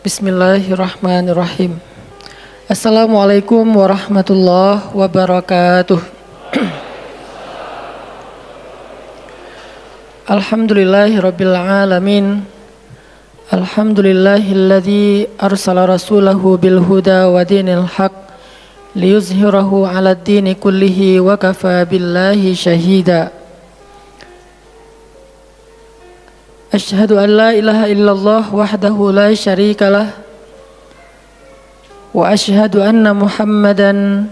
Bismillahirrahmanirrahim. Assalamualaikum warahmatullahi wabarakatuh. Alhamdulillahirabbil alamin. Alhamdulillahilladzi arsala rasulahu bil huda wa dinil haq liyuzhirahu 'alad dini kullihi wa kafa billahi syahida. Asyhadu an la ilaha illallah wahdahu la syarikalah wa asyhadu anna Muhammadan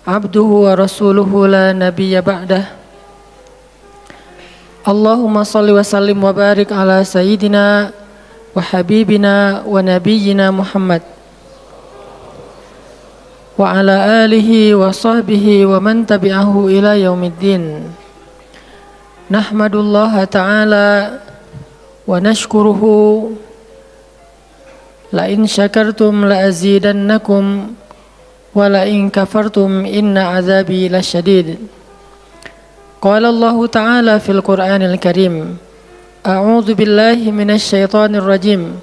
abduhu wa rasuluhu la nabiyya ba'dah. Allahumma salli wa sallim wa barik ala sayyidina wa habibina wa nabiyyina Muhammad wa ala alihi wa sahbihi wa man tabi'ahu ila yaumiddin. Nahmadullaha ta'ala wa nashkuruhu la in syakartum la azidannakum wa la in kafartum inna azabi lasyadid. Qala Allah ta'ala fil Qur'anil Karim, a'udzu billahi minasy syaithanir rajim.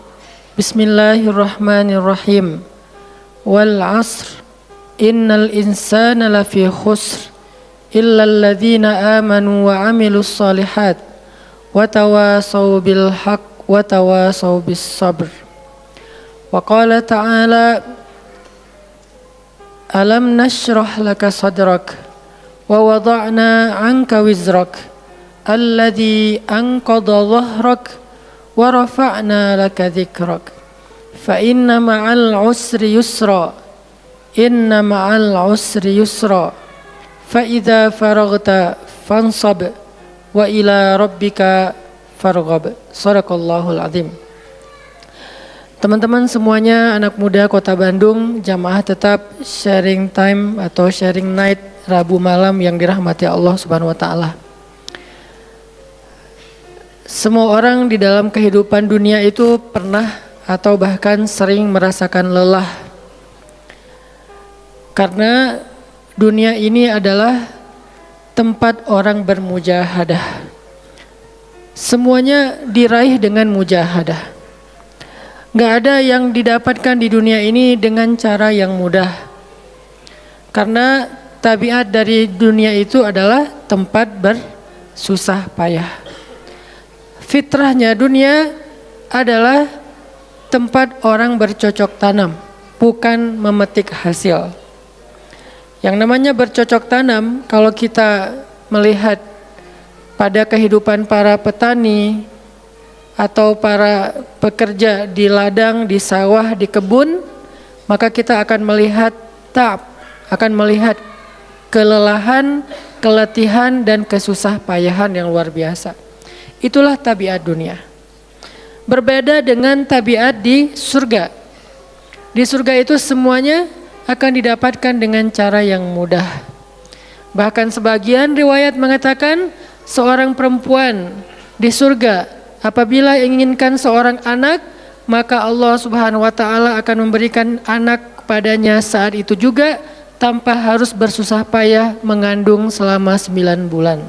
Bismillahirrahmanirrahim. Wal 'asr innal insana lafi khusr illa alladhina amanu wa 'amilus shalihat wa tawasaw bil haqq wa tawasaw bis sabr. Wa qala ta'ala alam nashrah laka sadrak wa wada'na 'anka wizrak alladhi anqadha dhahrak wa rafa'na laka dhikrak fa inna ma'al 'usri yusra inna ma'al 'usri yusra fa idza faraghta fansab wa ila rabbika farghab. Shadaqallahul azim. Teman-teman semuanya, anak muda Kota Bandung, jamaah tetap sharing time atau sharing night Rabu malam yang dirahmati Allah Subhanahu wa taala. Semua orang di dalam kehidupan dunia itu pernah atau bahkan sering merasakan lelah. Karena dunia ini adalah tempat orang bermujahadah. Semuanya diraih dengan mujahadah. Gak ada yang didapatkan di dunia ini dengan cara yang mudah. Karena tabiat dari dunia itu adalah tempat bersusah payah. Fitrahnya dunia adalah tempat orang bercocok tanam, bukan memetik hasil. Yang namanya bercocok tanam, kalau kita melihat pada kehidupan para petani atau para pekerja di ladang, di sawah, di kebun, maka kita akan melihat akan melihat kelelahan, keletihan dan kesusah payahan yang luar biasa. Itulah tabiat dunia. Berbeda dengan tabiat di surga. Di surga itu semuanya akan didapatkan dengan cara yang mudah. Bahkan sebagian riwayat mengatakan seorang perempuan di surga apabila inginkan seorang anak, maka Allah Subhanahu wa taala akan memberikan anak kepadanya saat itu juga tanpa harus bersusah payah mengandung selama 9 bulan.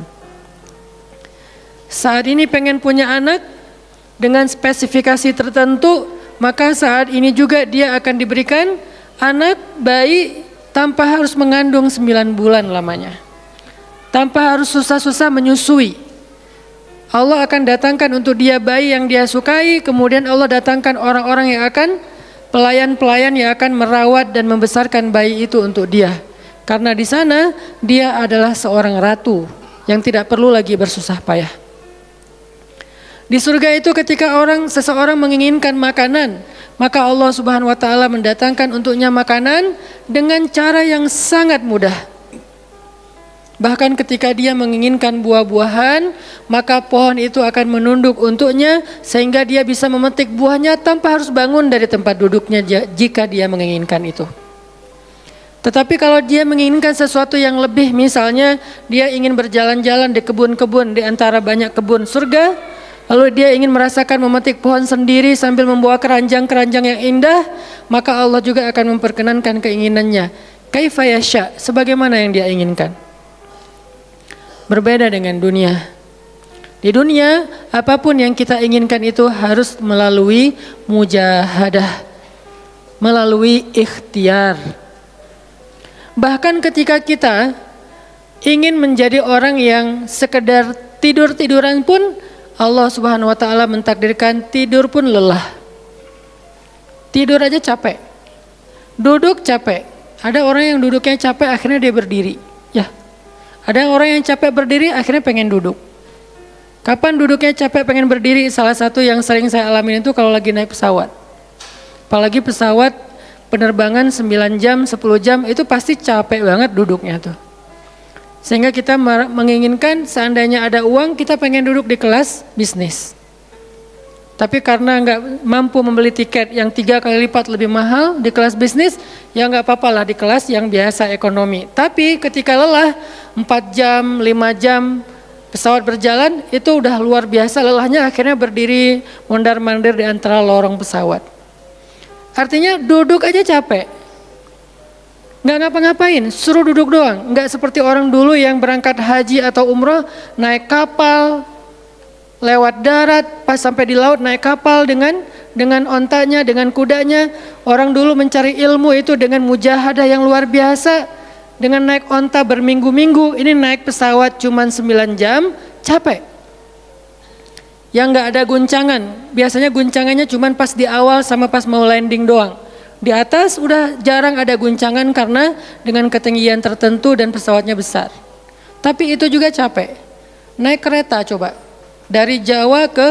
Saat ini pengen punya anak dengan spesifikasi tertentu, maka saat ini juga dia akan diberikan anak bayi tanpa harus mengandung 9 bulan lamanya. Tanpa harus susah-susah menyusui. Allah akan datangkan untuk dia bayi yang dia sukai, kemudian Allah datangkan orang-orang yang akan, pelayan-pelayan yang akan merawat dan membesarkan bayi itu untuk dia. Karena di sana dia adalah seorang ratu yang tidak perlu lagi bersusah payah. Di surga itu ketika seseorang menginginkan makanan, maka Allah Subhanahu wa taala mendatangkan untuknya makanan dengan cara yang sangat mudah. Bahkan ketika dia menginginkan buah-buahan, maka pohon itu akan menunduk untuknya sehingga dia bisa memetik buahnya tanpa harus bangun dari tempat duduknya jika dia menginginkan itu. Tetapi kalau dia menginginkan sesuatu yang lebih, misalnya dia ingin berjalan-jalan di kebun-kebun di antara banyak kebun surga, lalu dia ingin merasakan memetik pohon sendiri sambil membawa keranjang-keranjang yang indah, maka Allah juga akan memperkenankan keinginannya. Kaifa yasha, sebagaimana yang dia inginkan. Berbeda dengan dunia. Di dunia apapun yang kita inginkan itu harus melalui mujahadah, melalui ikhtiar. Bahkan ketika kita ingin menjadi orang yang sekedar tidur-tiduran pun, Allah Subhanahu wa taala mentakdirkan tidur pun lelah. Tidur aja capek. Duduk capek. Ada orang yang duduknya capek akhirnya dia berdiri. Ya. Ada orang yang capek berdiri akhirnya pengen duduk. Kapan duduknya capek pengen berdiri? Salah satu yang sering saya alamin itu kalau lagi naik pesawat. Apalagi pesawat penerbangan 9 jam, 10 jam itu pasti capek banget duduknya tuh. Sehingga kita menginginkan seandainya ada uang kita pengen duduk di kelas bisnis. Tapi karena nggak mampu membeli tiket yang 3 kali lipat lebih mahal di kelas bisnis, ya nggak apa-apa lah di kelas yang biasa ekonomi. Tapi ketika lelah 4 jam, 5 jam pesawat berjalan itu udah luar biasa lelahnya, akhirnya berdiri mondar-mandir di antara lorong pesawat. Artinya duduk aja capek. Nggak ngapa-ngapain, suruh duduk doang. Nggak seperti orang dulu yang berangkat haji atau umroh naik kapal, lewat darat, pas sampai di laut naik kapal dengan ontanya, dengan kudanya. Orang dulu mencari ilmu itu dengan mujahadah yang luar biasa. Dengan naik onta berminggu-minggu, ini naik pesawat cuma 9 jam, capek. Yang nggak ada guncangan, biasanya guncangannya cuma pas di awal sama pas mau landing doang. Di atas udah jarang ada guncangan karena dengan ketinggian tertentu dan pesawatnya besar. Tapi itu juga capek. Naik kereta coba, dari Jawa ke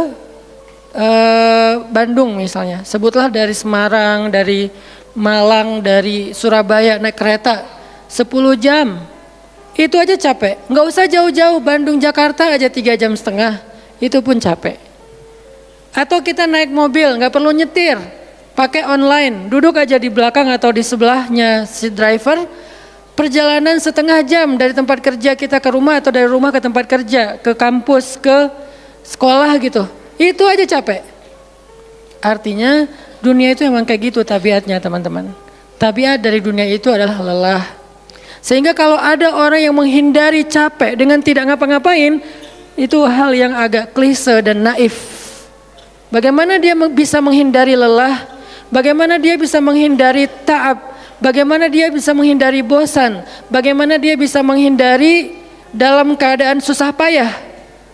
Bandung misalnya, sebutlah dari Semarang, dari Malang, dari Surabaya naik kereta 10 jam, itu aja capek. Nggak usah jauh-jauh, Bandung Jakarta aja 3,5 jam, itu pun capek. Atau kita naik mobil, nggak perlu nyetir, pakai online, duduk aja di belakang atau di sebelahnya si driver, perjalanan setengah jam dari tempat kerja kita ke rumah atau dari rumah ke tempat kerja, ke kampus, ke sekolah gitu, itu aja capek. Artinya dunia itu emang kayak gitu tabiatnya teman-teman. Tabiat dari dunia itu adalah lelah. Sehingga kalau ada orang yang menghindari capek dengan tidak ngapa-ngapain, itu hal yang agak klise dan naif. Bagaimana dia bisa menghindari lelah? Bagaimana dia bisa menghindari ta'ab? Bagaimana dia bisa menghindari bosan? Bagaimana dia bisa menghindari dalam keadaan susah payah?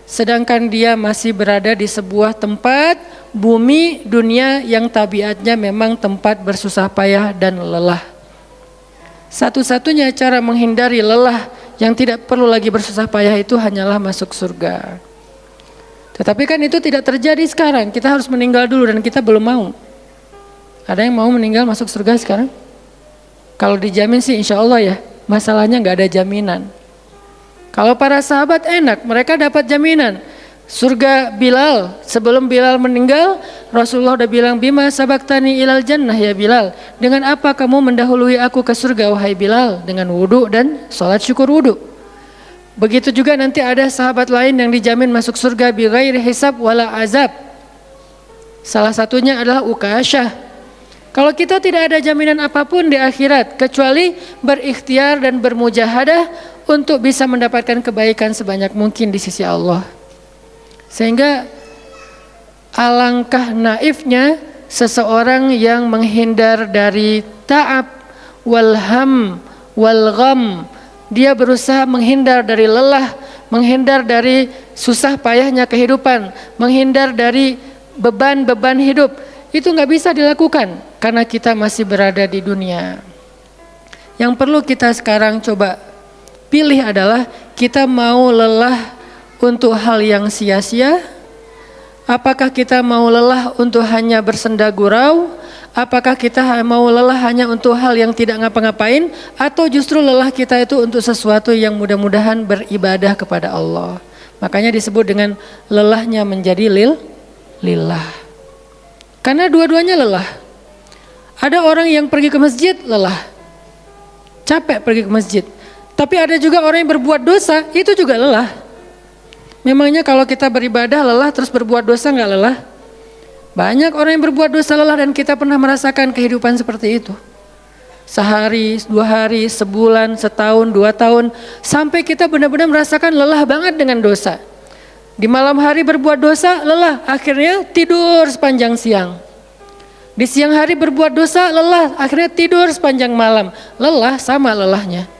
Sedangkan dia masih berada di sebuah tempat, bumi, dunia yang tabiatnya memang tempat bersusah payah dan lelah. Satu-satunya cara menghindari lelah yang tidak perlu lagi bersusah payah itu hanyalah masuk surga. Tetapi kan itu tidak terjadi sekarang, kita harus meninggal dulu dan kita belum mau. Ada yang mau meninggal masuk surga sekarang? Kalau dijamin sih insya Allah ya, masalahnya nggak ada jaminan. Kalau para sahabat enak, mereka dapat jaminan. Surga Bilal, sebelum Bilal meninggal, Rasulullah udah bilang, bima sabaktani ilal jannah ya Bilal. Dengan apa kamu mendahului aku ke surga wahai Bilal? Dengan wudu dan sholat syukur wudu. Begitu juga nanti ada sahabat lain yang dijamin masuk surga bighairi hisab wala azab. Salah satunya adalah Ukasyah. Kalau kita tidak ada jaminan apapun di akhirat kecuali berikhtiar dan bermujahadah untuk bisa mendapatkan kebaikan sebanyak mungkin di sisi Allah. Sehingga alangkah naifnya seseorang yang menghindar dari ta'ab wal ham wal gham. Dia berusaha menghindar dari lelah, menghindar dari susah payahnya kehidupan, menghindar dari beban-beban hidup. Itu nggak bisa dilakukan karena kita masih berada di dunia. Yang perlu kita sekarang coba pilih adalah kita mau lelah untuk hal yang sia-sia? Apakah kita mau lelah untuk hanya bersenda gurau? Apakah kita mau lelah hanya untuk hal yang tidak ngapa-ngapain? Atau justru lelah kita itu untuk sesuatu yang mudah-mudahan beribadah kepada Allah? Makanya disebut dengan lelahnya menjadi lillah. Karena dua-duanya lelah. Ada orang yang pergi ke masjid lelah, capek pergi ke masjid. Tapi ada juga orang yang berbuat dosa, itu juga lelah. Memangnya kalau kita beribadah lelah terus berbuat dosa nggak lelah? Banyak orang yang berbuat dosa lelah dan kita pernah merasakan kehidupan seperti itu. Sehari, 2 hari, sebulan, setahun, 2 tahun, sampai kita benar-benar merasakan lelah banget dengan dosa. Di malam hari berbuat dosa, lelah, akhirnya tidur sepanjang siang. Di siang hari berbuat dosa, lelah, akhirnya tidur sepanjang malam. Lelah sama lelahnya.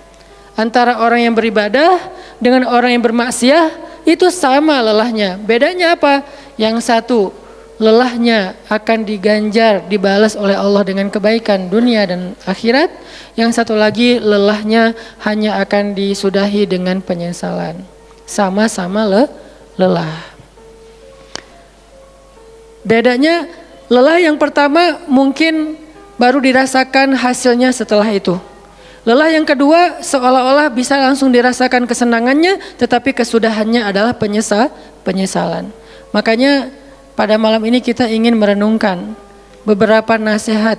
Antara orang yang beribadah dengan orang yang bermaksiat itu sama lelahnya. Bedanya apa? Yang satu, lelahnya akan diganjar, dibalas oleh Allah dengan kebaikan dunia dan akhirat. Yang satu lagi, lelahnya hanya akan disudahi dengan penyesalan. Sama-sama lelah. Bedanya, lelah yang pertama mungkin baru dirasakan hasilnya setelah itu. Lelah yang kedua seolah-olah bisa langsung dirasakan kesenangannya, tetapi kesudahannya adalah penyesalan. Makanya pada malam ini kita ingin merenungkan beberapa nasihat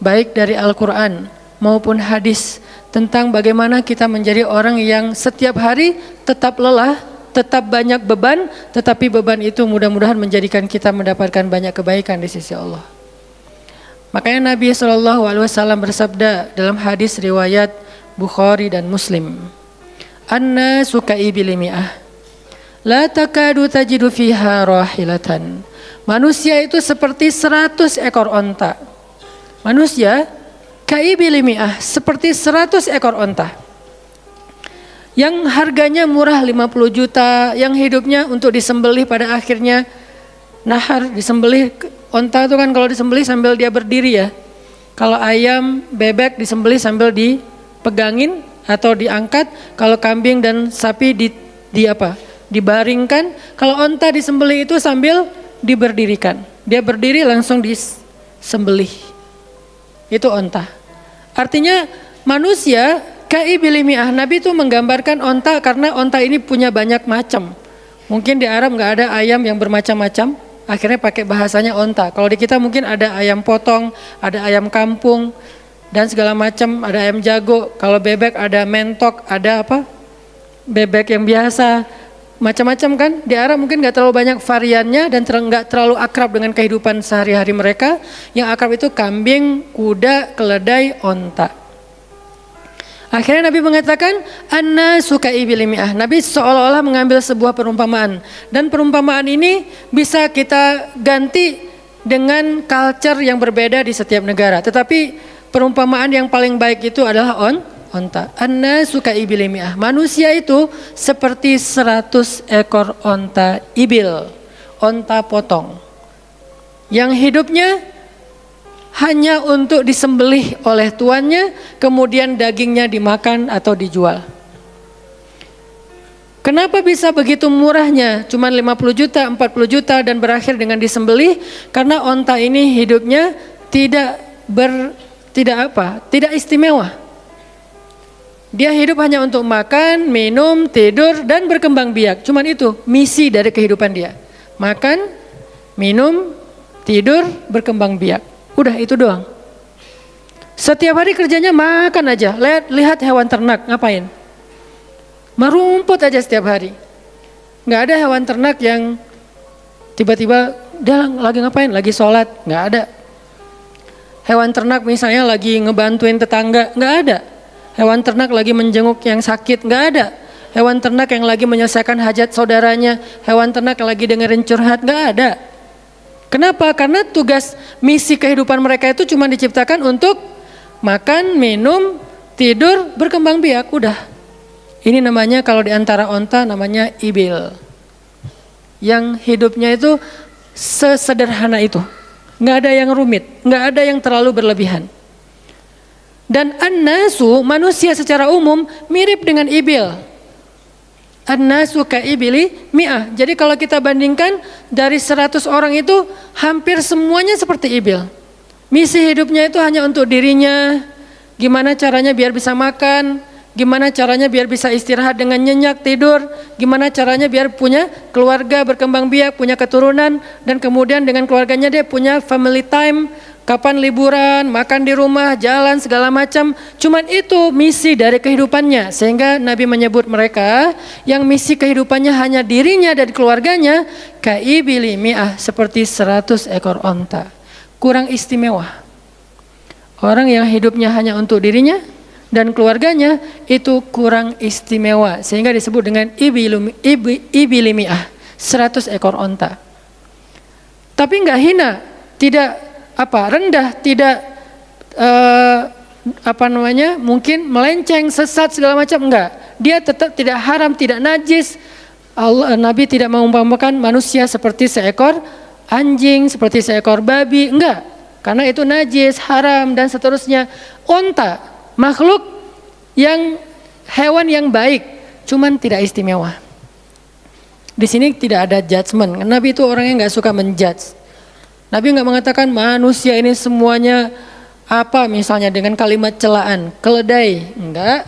baik dari Al-Quran maupun hadis tentang bagaimana kita menjadi orang yang setiap hari tetap lelah, tetap banyak beban, tetapi beban itu mudah-mudahan menjadikan kita mendapatkan banyak kebaikan di sisi Allah. Makanya Nabi SAW bersabda dalam hadis riwayat Bukhari dan Muslim, "An-nasu ka'ibili mi'ah, la takadu tajidu fiha rahilatan." Manusia itu seperti 100 ekor onta. Manusia ka'ibili mi'ah, seperti 100 ekor onta. Yang harganya murah 50 juta, yang hidupnya untuk disembelih pada akhirnya nahar, disembelih. Onta itu kan kalau disembelih sambil dia berdiri ya. Kalau ayam, bebek disembelih sambil dipegangin atau diangkat. Kalau kambing dan sapi dibaringkan. Kalau onta disembelih itu sambil diberdirikan. Dia berdiri langsung disembelih. Itu onta. Artinya manusia ka'ibili mi'ah. Nabi itu menggambarkan onta karena onta ini punya banyak macam. Mungkin di Arab nggak ada ayam yang bermacam-macam. Akhirnya pakai bahasanya onta. Kalau di kita mungkin ada ayam potong, ada ayam kampung, dan segala macam, ada ayam jago. Kalau bebek ada mentok, ada apa? Bebek yang biasa, macam-macam kan. Di Arab mungkin nggak terlalu banyak variannya dan nggak terlalu akrab dengan kehidupan sehari-hari mereka. Yang akrab itu kambing, kuda, keledai, onta. Akhirnya Nabi mengatakan, "An-nasu ka'ibili mi'ah." Nabi seolah-olah mengambil sebuah perumpamaan. Dan perumpamaan ini bisa kita ganti dengan culture yang berbeda di setiap negara. Tetapi perumpamaan yang paling baik itu adalah onta. An-nasu ka'ibili mi'ah. Manusia itu seperti 100 ekor onta ibil. Onta potong. Yang hidupnya hanya untuk disembelih oleh tuannya, kemudian dagingnya dimakan atau dijual. Kenapa bisa begitu murahnya? Cuma 50 juta, 40 juta dan berakhir dengan disembelih? Karena onta ini hidupnya tidak istimewa. Dia hidup hanya untuk makan, minum, tidur dan berkembang biak. Cuman itu misi dari kehidupan dia. Makan, minum, tidur, berkembang biak. Udah itu doang. Setiap hari kerjanya makan aja. Lihat hewan ternak ngapain? Merumput aja setiap hari. Nggak ada hewan ternak yang tiba-tiba dia lagi ngapain? Lagi sholat. Nggak ada. Hewan ternak misalnya lagi ngebantuin tetangga. Nggak ada. Hewan ternak lagi menjenguk yang sakit. Nggak ada. Hewan ternak yang lagi menyelesaikan hajat saudaranya. Hewan ternak yang lagi dengerin curhat. Nggak ada. Kenapa? Karena tugas misi kehidupan mereka itu cuma diciptakan untuk makan, minum, tidur, berkembang biak, udah. Ini namanya kalau di antara onta namanya ibil. Yang hidupnya itu sesederhana itu. Nggak ada yang rumit, nggak ada yang terlalu berlebihan. Dan an-nasu, manusia secara umum mirip dengan ibil. An-nasu ka'ibili mi'ah. Jadi kalau kita bandingkan dari 100 orang itu hampir semuanya seperti ibil. Misi hidupnya itu hanya untuk dirinya. Gimana caranya biar bisa makan, gimana caranya biar bisa istirahat dengan nyenyak, tidur, gimana caranya biar punya keluarga, berkembang biak, punya keturunan, dan kemudian dengan keluarganya dia punya family time. Kapan liburan, makan di rumah, jalan segala macam. Cuman itu misi dari kehidupannya. Sehingga Nabi menyebut mereka yang misi kehidupannya hanya dirinya dan keluarganya, ka'ibili mi'ah, seperti 100 ekor onta. Kurang istimewa. Orang yang hidupnya hanya untuk dirinya dan keluarganya itu kurang istimewa. Sehingga disebut dengan ibili mi'ah, 100 ekor onta. Tapi nggak hina, tidak rendah, tidak mungkin melenceng, sesat segala macam, enggak. Dia tetap tidak haram, tidak najis. Nabi tidak mengumpamakan manusia seperti seekor anjing, seperti seekor babi, enggak. Karena itu najis, haram dan seterusnya. Onta, makhluk yang hewan yang baik, cuman tidak istimewa. Di sini tidak ada judgement. Nabi itu orang yang nggak suka menjudge. Nabi nggak mengatakan manusia ini semuanya misalnya dengan kalimat celaan, keledai, enggak.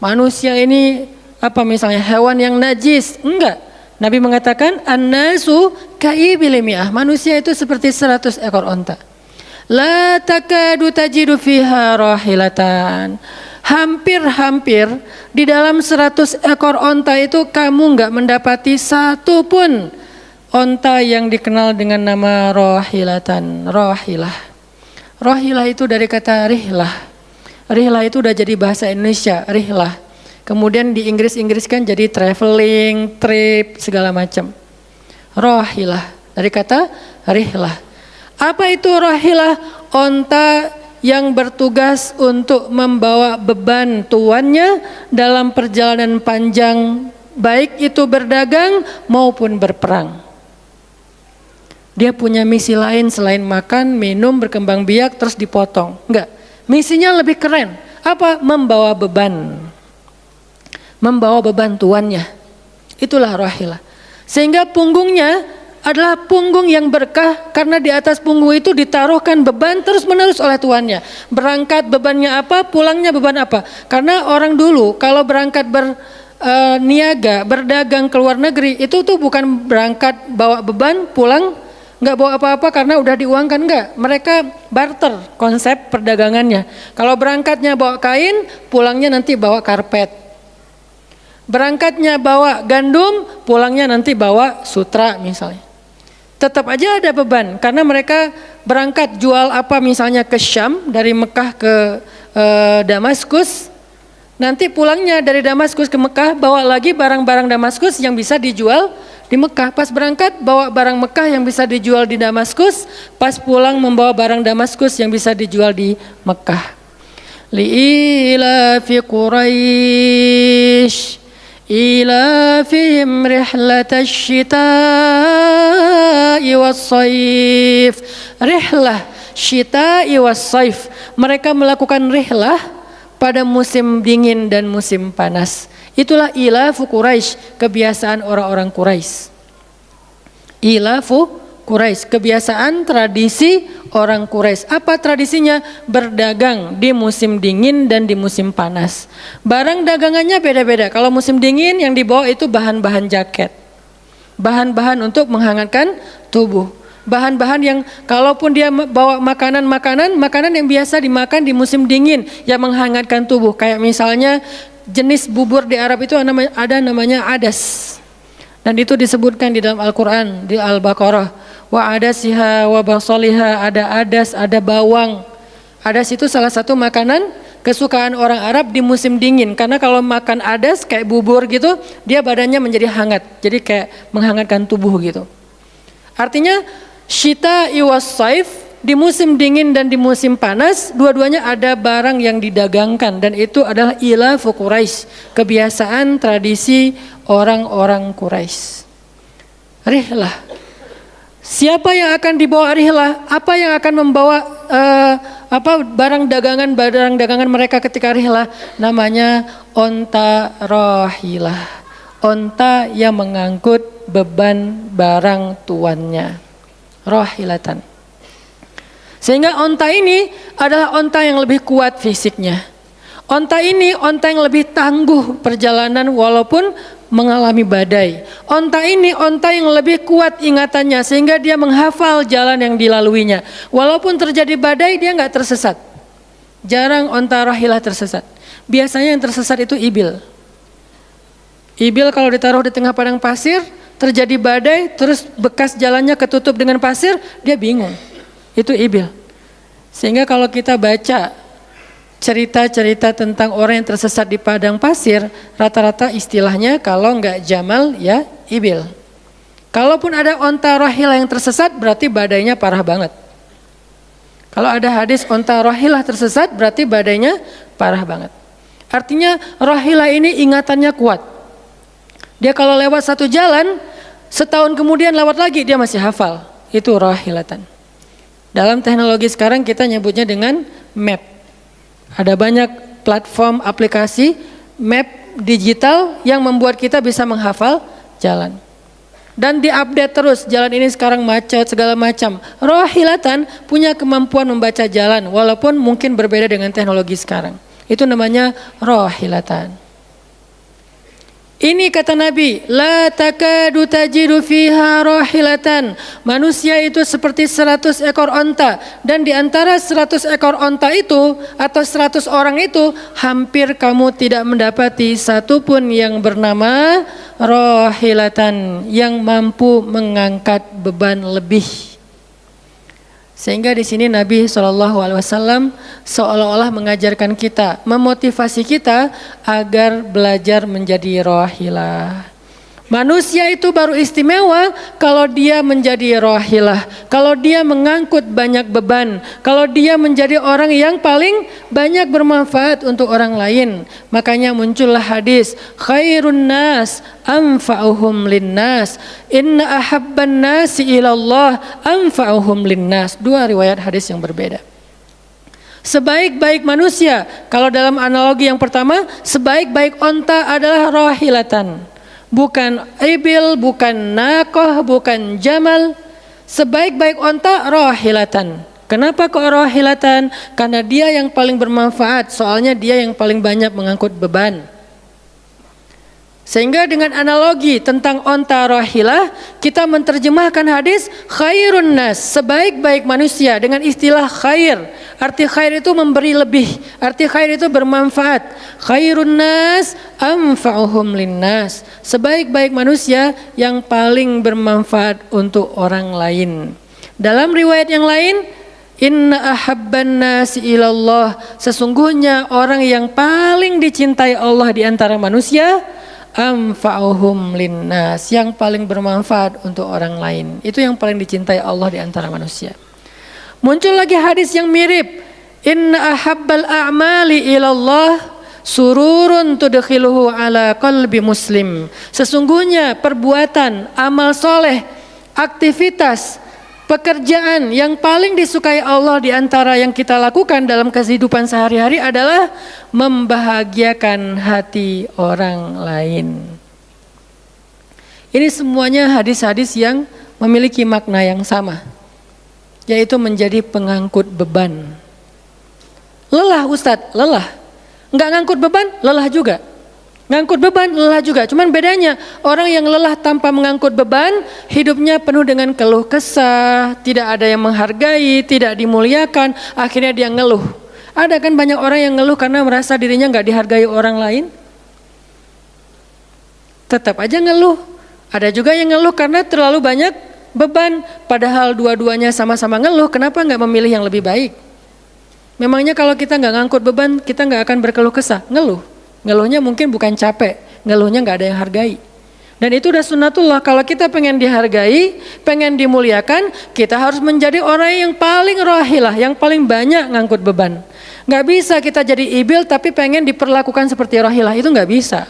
Manusia ini misalnya hewan yang najis, enggak. Nabi mengatakan an-nasu ka'ibili mi'ah, manusia itu seperti 100 ekor onta. La takadu tajidu fiha rahilatan. Hampir-hampir di dalam 100 ekor onta itu kamu enggak mendapati satu pun onta yang dikenal dengan nama rahilatan, rahilah. Rahilah itu dari kata rihlah. Rihlah itu udah jadi bahasa Indonesia, rihlah. Kemudian di Inggris-Inggriskan jadi traveling, trip, segala macam. Rahilah dari kata rihlah. Apa itu rahilah? Onta yang bertugas untuk membawa beban tuannya dalam perjalanan panjang, baik itu berdagang maupun berperang. Dia punya misi lain selain makan, minum, berkembang biak, terus dipotong. Enggak, misinya lebih keren. Apa? Membawa beban. Membawa beban tuannya. Itulah rahilah. Sehingga punggungnya adalah punggung yang berkah, karena di atas punggung itu ditaruhkan beban terus menerus oleh tuannya. Berangkat bebannya apa, pulangnya beban apa. Karena orang dulu kalau berangkat berniaga, berdagang ke luar negeri, itu tuh bukan berangkat bawa beban, pulang nggak bawa apa-apa karena udah diuangkan, enggak. Mereka barter konsep perdagangannya. Kalau berangkatnya bawa kain, pulangnya nanti bawa karpet. Berangkatnya bawa gandum, pulangnya nanti bawa sutra misalnya. Tetap aja ada beban karena mereka berangkat jual misalnya ke Syam, dari Mekah ke Damaskus. Nanti pulangnya dari Damaskus ke Mekah bawa lagi barang-barang Damaskus yang bisa dijual di Mekah. Pas berangkat bawa barang Mekah yang bisa dijual di Damaskus, pas pulang membawa barang Damaskus yang bisa dijual di Mekah. Li'ila fi Quraisy ilafihim rihlatash syita'i was-saif. Rihlah syita'i was-saif. Mereka melakukan rihlah pada musim dingin dan musim panas. Itulah ilafu Quraisy, kebiasaan orang-orang Quraisy. Ilafu Quraisy, kebiasaan tradisi orang Quraisy. Apa tradisinya? Berdagang di musim dingin dan di musim panas. Barang dagangannya beda-beda. Kalau musim dingin yang dibawa itu bahan-bahan jaket, bahan-bahan untuk menghangatkan tubuh, bahan-bahan yang kalaupun dia bawa makanan yang biasa dimakan di musim dingin yang menghangatkan tubuh. Kayak misalnya jenis bubur di Arab itu ada namanya adas. Dan itu disebutkan di dalam Al-Quran, di Al-Baqarah. Wa adasiha wa basaliha, ada adas, ada bawang. Adas itu salah satu makanan kesukaan orang Arab di musim dingin. Karena kalau makan adas kayak bubur gitu, dia badannya menjadi hangat. Jadi kayak menghangatkan tubuh gitu. Artinya syita'i was-saif, di musim dingin dan di musim panas, dua-duanya ada barang yang didagangkan. Dan itu adalah ilafu Quraisy, kebiasaan tradisi orang-orang Quraisy. Rihlah. Siapa yang akan dibawa rihlah? Apa yang akan membawa barang dagangan mereka ketika rihlah? Namanya onta rahilah. Onta yang mengangkut beban barang tuannya. Rahilatan. Sehingga onta ini adalah onta yang lebih kuat fisiknya. Onta ini onta yang lebih tangguh perjalanan walaupun mengalami badai. Onta ini onta yang lebih kuat ingatannya sehingga dia menghafal jalan yang dilaluinya. Walaupun terjadi badai dia nggak tersesat. Jarang onta rahilah tersesat. Biasanya yang tersesat itu ibil. Ibil kalau ditaruh di tengah padang pasir, terjadi badai, terus bekas jalannya ketutup dengan pasir, dia bingung. Itu ibil. Sehingga kalau kita baca cerita-cerita tentang orang yang tersesat di padang pasir, rata-rata istilahnya kalau enggak jamal ya ibil. Kalaupun ada onta rohilah yang tersesat, berarti badainya parah banget. Kalau ada hadis onta rohilah tersesat, berarti badainya parah banget. Artinya rohilah ini ingatannya kuat. Dia kalau lewat satu jalan, setahun kemudian lewat lagi dia masih hafal. Itu rohilatan. Dalam teknologi sekarang kita nyebutnya dengan map. Ada banyak platform aplikasi map digital yang membuat kita bisa menghafal jalan. Dan diupdate terus, jalan ini sekarang macet segala macam. Rohilatan punya kemampuan membaca jalan walaupun mungkin berbeda dengan teknologi sekarang. Itu namanya rohilatan. Ini kata Nabi, la takadu tajidu fiha rohilatan. Manusia itu seperti 100 ekor onta. Dan di antara 100 ekor onta itu atau 100 orang itu, hampir kamu tidak mendapati satupun yang bernama rohilatan, yang mampu mengangkat beban lebih. Sehingga di sini Nabi SAW seolah-olah mengajarkan kita, memotivasi kita agar belajar menjadi rohilah. Manusia itu baru istimewa kalau dia menjadi rohilah, kalau dia mengangkut banyak beban, kalau dia menjadi orang yang paling banyak bermanfaat untuk orang lain. Makanya muncullah hadis, khairun nas anfa'uhum linnas, inna ahabban nasi ilallah anfa'uhum linnas. Dua riwayat hadis yang berbeda. Sebaik-baik manusia, kalau dalam analogi yang pertama, sebaik-baik onta adalah rohilatan. Bukan ibil, bukan nakoh, bukan jamal. Sebaik-baik onta rohilatan. Kenapa kok rohilatan? Karena dia yang paling bermanfaat, soalnya dia yang paling banyak mengangkut beban. Sehingga dengan analogi tentang onta rohilah, kita menerjemahkan hadis khairun nas, sebaik-baik manusia dengan istilah khair. Arti khair itu memberi lebih, arti khair itu bermanfaat. Khairun nas anfa'uhum linnas, sebaik-baik manusia yang paling bermanfaat untuk orang lain. Dalam riwayat yang lain, inna ahabban nasi ilallah, sesungguhnya orang yang paling dicintai Allah di antara manusia, anfa'uhum linnas, yang paling bermanfaat untuk orang lain. Itu yang paling dicintai Allah di antara manusia. Muncul lagi hadis yang mirip, inna ahabbal a'mali ilallah sururun tudkhiluhu ala qalbi muslim. Sesungguhnya perbuatan, amal soleh, aktivitas, pekerjaan yang paling disukai Allah di antara yang kita lakukan dalam kehidupan sehari-hari adalah membahagiakan hati orang lain. Ini semuanya hadis-hadis yang memiliki makna yang sama, yaitu menjadi pengangkut beban. Lelah Ustadz, lelah. Enggak ngangkut beban, lelah juga. Ngangkut beban, lelah juga. Cuman bedanya, orang yang lelah tanpa mengangkut beban, hidupnya penuh dengan keluh kesah, tidak ada yang menghargai, tidak dimuliakan, akhirnya dia ngeluh. Ada kan banyak orang yang ngeluh karena merasa dirinya nggak dihargai orang lain. Tetap aja ngeluh. Ada juga yang ngeluh karena terlalu banyak beban. Padahal dua-duanya sama-sama ngeluh, kenapa nggak memilih yang lebih baik? Memangnya kalau kita nggak ngangkut beban, kita nggak akan berkeluh kesah, ngeluh. Ngeluhnya mungkin bukan capek, ngeluhnya nggak ada yang hargai. Dan itu udah sunnatullah, kalau kita pengen dihargai, pengen dimuliakan, kita harus menjadi orang yang paling rohilah, yang paling banyak ngangkut beban. Nggak bisa kita jadi ibil tapi pengen diperlakukan seperti rohilah, itu nggak bisa.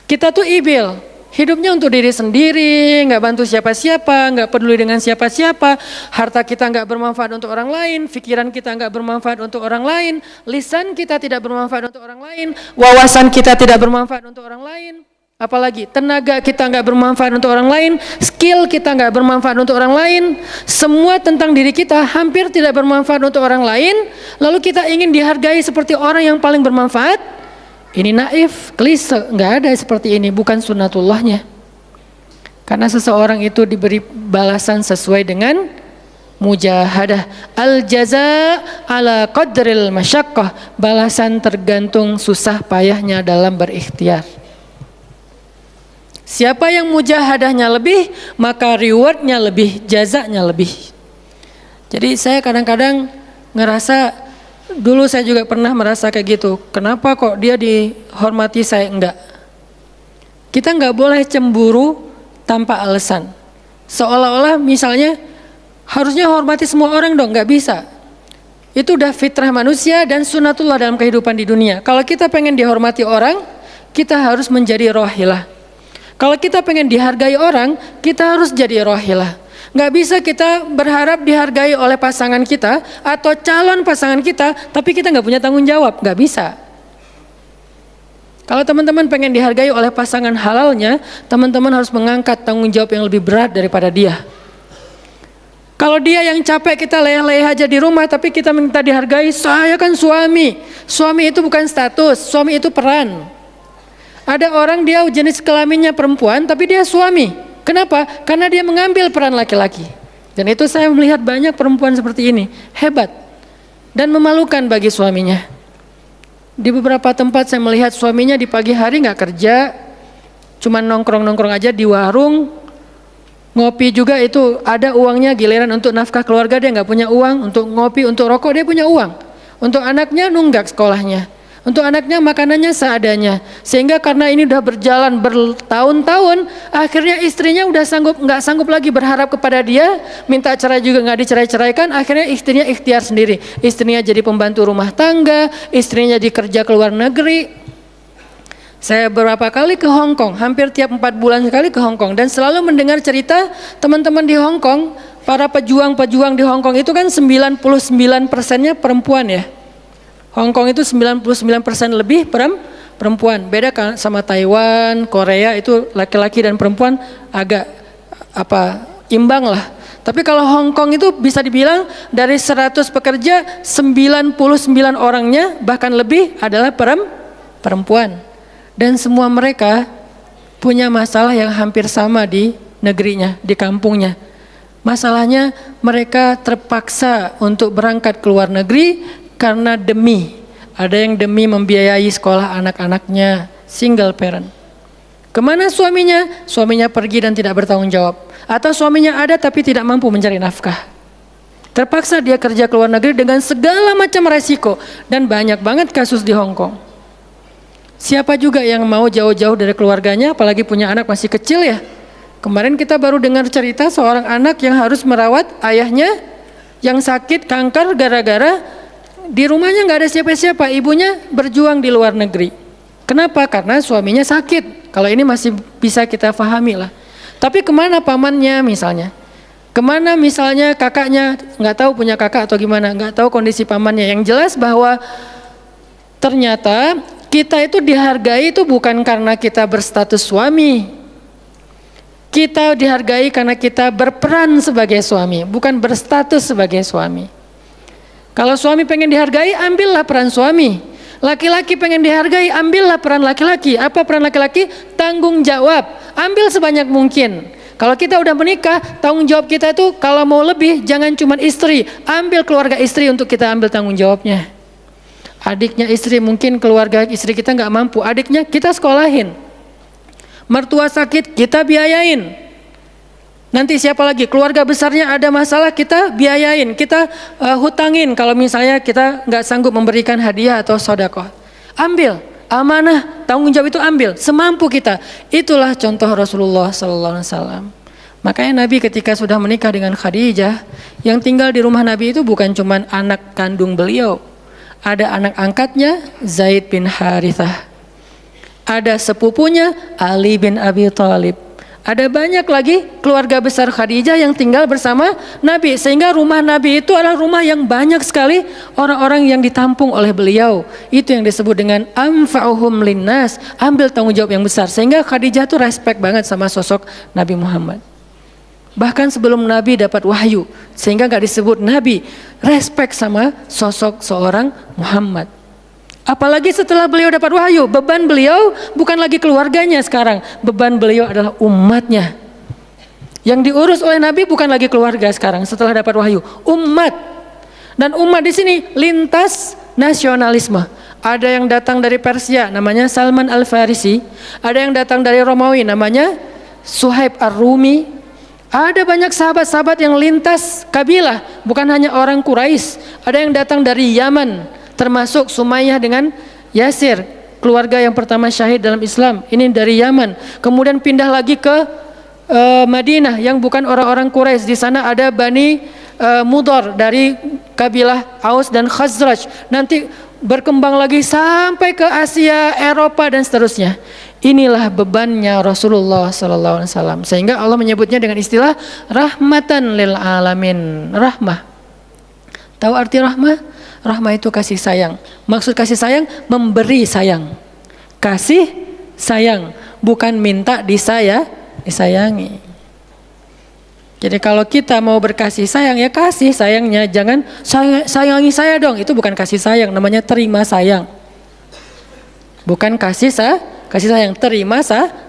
Kita tuh ibil, hidupnya untuk diri sendiri, nggak bantu siapa-siapa, nggak peduli dengan siapa-siapa, harta kita nggak bermanfaat untuk orang lain, pikiran kita nggak bermanfaat untuk orang lain, lisan kita tidak bermanfaat untuk orang lain, wawasan kita tidak bermanfaat untuk orang lain, apalagi tenaga kita nggak bermanfaat untuk orang lain, skill kita nggak bermanfaat untuk orang lain, semua tentang diri kita hampir tidak bermanfaat untuk orang lain, lalu kita ingin dihargai seperti orang yang paling bermanfaat. Ini naif, klise, nggak ada seperti ini, bukan sunnatullahnya. Karena seseorang itu diberi balasan sesuai dengan mujahadah. Al-jaza ala qadril masyaqqah, balasan tergantung susah payahnya dalam berikhtiar. Siapa yang mujahadahnya lebih, maka rewardnya lebih, jazanya lebih. Jadi saya kadang-kadang ngerasa, dulu saya juga pernah merasa kayak gitu. Kenapa kok dia dihormati saya enggak? Kita enggak boleh cemburu tanpa alasan. Seolah-olah misalnya harusnya hormati semua orang dong, nggak bisa. Itu udah fitrah manusia dan sunatullah dalam kehidupan di dunia. Kalau kita pengen dihormati orang, kita harus menjadi rohilah. Kalau kita pengen dihargai orang, kita harus jadi rohilah. Nggak bisa kita berharap dihargai oleh pasangan kita atau calon pasangan kita, tapi kita nggak punya tanggung jawab, nggak bisa. Kalau teman-teman pengen dihargai oleh pasangan halalnya, teman-teman harus mengangkat tanggung jawab yang lebih berat daripada dia. Kalau dia yang capek, kita leyeh-leyeh aja di rumah, tapi kita minta dihargai, saya kan suami. Suami itu bukan status, suami itu peran. Ada orang dia jenis kelaminnya perempuan, tapi dia suami. Kenapa? Karena dia mengambil peran laki-laki. Dan itu saya melihat banyak perempuan seperti ini, hebat dan memalukan bagi suaminya. Di beberapa tempat saya melihat suaminya di pagi hari nggak kerja, cuma nongkrong-nongkrong aja di warung, ngopi juga itu ada uangnya, giliran untuk nafkah keluarga dia nggak punya uang, untuk ngopi, untuk rokok dia punya uang, untuk anaknya nunggak sekolahnya, untuk anaknya makanannya seadanya. Sehingga karena ini udah berjalan bertahun-tahun, akhirnya istrinya udah nggak sanggup lagi berharap kepada dia, minta cerai juga nggak dicerai-ceraikan, akhirnya istrinya ikhtiar sendiri. Istrinya jadi pembantu rumah tangga, istrinya jadi kerja ke luar negeri. Saya beberapa kali ke Hong Kong, hampir tiap 4 bulan sekali ke Hong Kong, dan selalu mendengar cerita teman-teman di Hong Kong, para pejuang-pejuang di Hong Kong itu kan 99%-nya perempuan ya. Hong Kong itu 99% lebih perempuan. Beda kan sama Taiwan, Korea itu laki-laki dan perempuan agak imbang lah. Tapi kalau Hong Kong itu bisa dibilang dari 100 pekerja 99 orangnya bahkan lebih adalah perempuan. Dan semua mereka punya masalah yang hampir sama di negerinya, di kampungnya. Masalahnya mereka terpaksa untuk berangkat ke luar negeri karena ada yang demi membiayai sekolah anak-anaknya, single parent. Kemana suaminya? Suaminya pergi dan tidak bertanggung jawab. Atau suaminya ada tapi tidak mampu mencari nafkah. Terpaksa dia kerja ke luar negeri dengan segala macam resiko. Dan banyak banget kasus di Hong Kong. Siapa juga yang mau jauh-jauh dari keluarganya, apalagi punya anak masih kecil ya. Kemarin kita baru dengar cerita seorang anak yang harus merawat ayahnya yang sakit kanker gara-gara di rumahnya nggak ada siapa-siapa, ibunya berjuang di luar negeri. Kenapa? Karena suaminya sakit. Kalau ini masih bisa kita pahami lah. Tapi kemana pamannya misalnya? Kemana misalnya kakaknya? Nggak tahu punya kakak atau gimana? Nggak tahu kondisi pamannya. Yang jelas bahwa ternyata kita itu dihargai itu bukan karena kita berstatus suami. Kita dihargai karena kita berperan sebagai suami, bukan berstatus sebagai suami. Kalau suami pengen dihargai, ambillah peran suami. Laki-laki pengen dihargai, ambillah peran laki-laki. Apa peran laki-laki? Tanggung jawab. Ambil sebanyak mungkin. Kalau kita udah menikah, tanggung jawab kita itu kalau mau lebih, jangan cuma istri. Ambil keluarga istri untuk kita ambil tanggung jawabnya. Adiknya istri, mungkin keluarga istri kita nggak mampu. Adiknya kita sekolahin. Mertua sakit, kita biayain. Nanti siapa lagi? Keluarga besarnya ada masalah, kita biayain, kita hutangin. Kalau misalnya kita nggak sanggup memberikan hadiah atau sedekah, ambil amanah, tanggung jawab itu ambil semampu kita. Itulah contoh Rasulullah SAW. Makanya Nabi ketika sudah menikah dengan Khadijah, yang tinggal di rumah Nabi itu bukan cuma anak kandung beliau, ada anak angkatnya Zaid bin Harithah, ada sepupunya Ali bin Abi Thalib. Ada banyak lagi keluarga besar Khadijah yang tinggal bersama Nabi. Sehingga rumah Nabi itu adalah rumah yang banyak sekali orang-orang yang ditampung oleh beliau. Itu yang disebut dengan anfa'uhum linnas, ambil tanggung jawab yang besar. Sehingga Khadijah tuh respect banget sama sosok Nabi Muhammad. Bahkan sebelum Nabi dapat wahyu, sehingga gak disebut Nabi, respect sama sosok seorang Muhammad. Apalagi setelah beliau dapat wahyu, beban beliau bukan lagi keluarganya sekarang, beban beliau adalah umatnya. Yang diurus oleh Nabi bukan lagi keluarga sekarang setelah dapat wahyu, umat. Dan umat di sini lintas nasionalisme. Ada yang datang dari Persia, namanya Salman Al-Farisi. Ada yang datang dari Romawi, namanya Suhaib Ar-Rumi. Ada banyak sahabat-sahabat yang lintas kabilah, bukan hanya orang Quraisy. Ada yang datang dari Yaman, termasuk Sumayyah dengan Yasir, keluarga yang pertama syahid dalam Islam. Ini dari Yaman. Kemudian pindah lagi ke Madinah yang bukan orang-orang Quraisy. Di sana ada Bani Mudhar dari kabilah Aus dan Khazraj. Nanti berkembang lagi sampai ke Asia, Eropa dan seterusnya. Inilah bebannya Rasulullah sallallahu alaihi wasallam. Sehingga Allah menyebutnya dengan istilah rahmatan lil alamin. Rahmah. Tahu arti rahmah? Rahmah itu kasih sayang. Maksud kasih sayang memberi sayang. Kasih sayang, bukan minta disayangi. Jadi kalau kita mau berkasih sayang, ya kasih sayangnya, jangan sayangi saya dong. Itu bukan kasih sayang, namanya terima sayang. Bukan kasih sayang, terima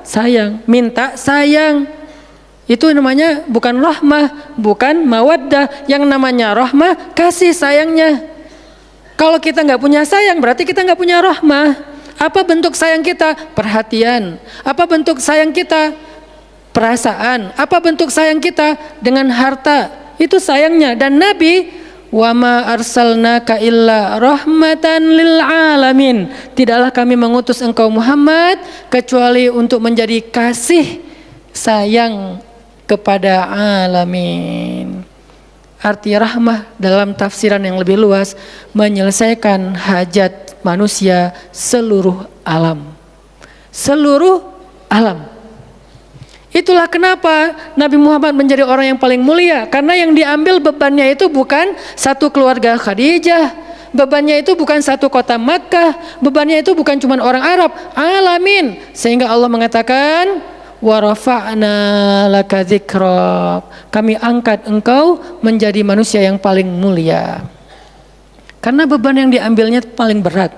sayang, minta sayang. Itu namanya bukan rahmah, bukan mawaddah. Yang namanya rahmah, kasih sayangnya. Kalau kita nggak punya sayang, berarti kita nggak punya rahmah. Apa bentuk sayang kita? Perhatian. Apa bentuk sayang kita? Perasaan. Apa bentuk sayang kita? Dengan harta. Itu sayangnya. Dan Nabi, wa ma arsalnaka illa rahmatan lil alamin. Tidaklah kami mengutus engkau Muhammad kecuali untuk menjadi kasih sayang kepada alamin. Arti rahmah dalam tafsiran yang lebih luas menyelesaikan hajat manusia seluruh alam. Seluruh alam. Itulah kenapa Nabi Muhammad menjadi orang yang paling mulia, karena yang diambil bebannya itu bukan satu keluarga Khadijah, bebannya itu bukan satu kota Makkah, bebannya itu bukan cuma orang Arab, alamin. Sehingga Allah mengatakan wa rafa'na laka dzikrak. Kami angkat engkau menjadi manusia yang paling mulia. Karena beban yang diambilnya paling berat.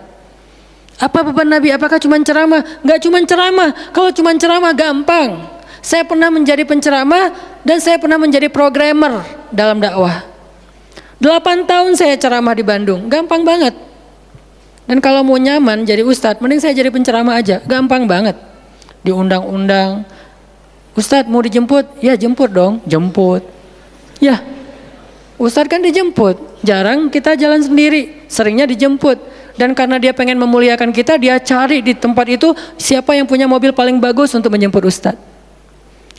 Apa beban Nabi? Apakah cuma ceramah? Enggak cuma ceramah. Kalau cuma ceramah gampang. Saya pernah menjadi penceramah dan saya pernah menjadi programmer dalam dakwah. 8 tahun saya ceramah di Bandung, gampang banget. Dan kalau mau nyaman jadi ustadz, mending saya jadi penceramah aja, gampang banget. Diundang-undang, ustadz mau dijemput? Ya jemput dong, jemput. Ya, ustadz kan dijemput, jarang kita jalan sendiri, seringnya dijemput. Dan karena dia pengen memuliakan kita, dia cari di tempat itu siapa yang punya mobil paling bagus untuk menjemput ustadz.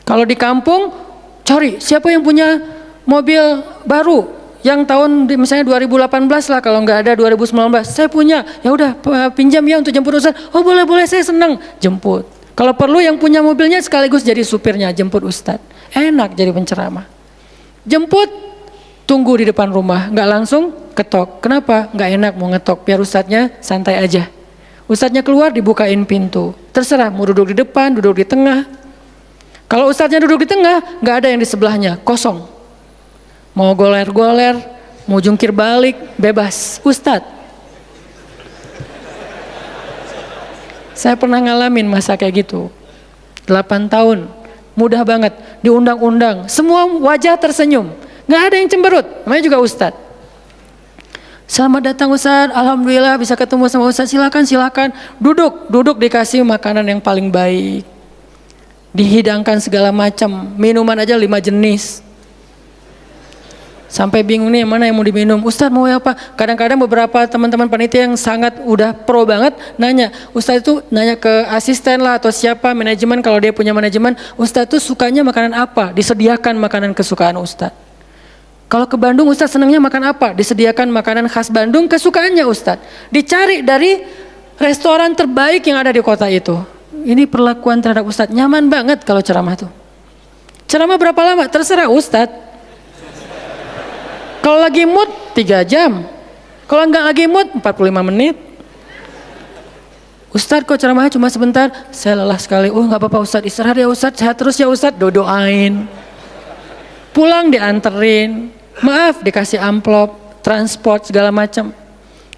Kalau di kampung, cari siapa yang punya mobil baru yang tahun misalnya 2018 lah, kalau nggak ada 2019. Saya punya, ya udah pinjam ya untuk jemput ustadz. Oh boleh, saya senang, jemput. Kalau perlu yang punya mobilnya sekaligus jadi supirnya, jemput ustadz. Enak jadi penceramah. Jemput, tunggu di depan rumah, nggak langsung ketok. Kenapa? Nggak enak mau ngetok, biar ustadznya santai aja. Ustadznya keluar, dibukain pintu. Terserah mau duduk di depan, duduk di tengah. Kalau ustadznya duduk di tengah, nggak ada yang di sebelahnya, kosong. Mau goler-goler, mau jungkir balik, bebas. Ustadz. Saya pernah ngalamin masa kayak gitu. 8 tahun, mudah banget, diundang-undang. Semua wajah tersenyum, nggak ada yang cemberut, namanya juga ustadz. Selamat datang ustadz, alhamdulillah bisa ketemu sama ustadz, silakan. Duduk dikasih makanan yang paling baik. Dihidangkan segala macam, minuman aja 5 jenis. Sampai bingung nih mana yang mau diminum. Ustadz mau apa? Kadang-kadang beberapa teman-teman panitia yang sangat udah pro banget nanya. Ustadz itu nanya ke asisten lah atau siapa manajemen, kalau dia punya manajemen. Ustadz itu sukanya makanan apa? Disediakan makanan kesukaan ustadz. Kalau ke Bandung ustadz senangnya makan apa? Disediakan makanan khas Bandung kesukaannya ustadz. Dicari dari restoran terbaik yang ada di kota itu. Ini perlakuan terhadap ustadz, nyaman banget kalau ceramah tuh. Ceramah berapa lama? Terserah ustadz. Kalau lagi mood 3 jam. Kalau enggak lagi mood 45 menit. Ustadz kok ceramahnya cuma sebentar? Saya lelah sekali. Oh enggak apa-apa ustadz, istirahat ya ustadz, sehat terus ya ustadz. Doain. Pulang dianterin. Maaf dikasih amplop, transport segala macam.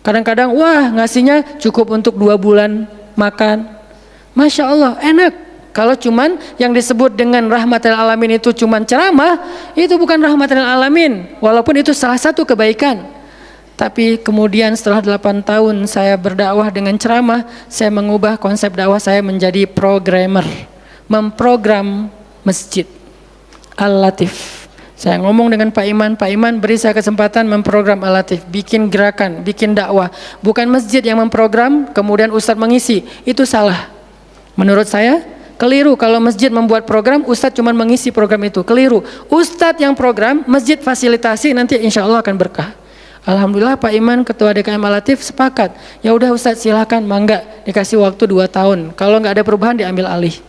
Kadang-kadang wah ngasihnya cukup untuk 2 bulan makan. Masya Allah enak. Kalau cuman yang disebut dengan rahmatil alamin itu cuman ceramah, itu bukan rahmatil alamin. Walaupun itu salah satu kebaikan. Tapi kemudian setelah 8 tahun saya berdakwah dengan ceramah, saya mengubah konsep dakwah saya menjadi programmer. Memprogram masjid. Al-Latif. Saya ngomong dengan Pak Iman beri saya kesempatan memprogram Al-Latif, bikin gerakan, bikin dakwah. Bukan masjid yang memprogram, kemudian ustadz mengisi, itu salah. Menurut saya, Keliru kalau masjid membuat program, ustadz cuma mengisi program itu. Keliru. Ustadz yang program, masjid fasilitasi, nanti insya Allah akan berkah. Alhamdulillah Pak Iman, Ketua DKM Al-Latif sepakat. Ya udah ustadz silakan, mangga, dikasih waktu 2 tahun. Kalau nggak ada perubahan diambil alih.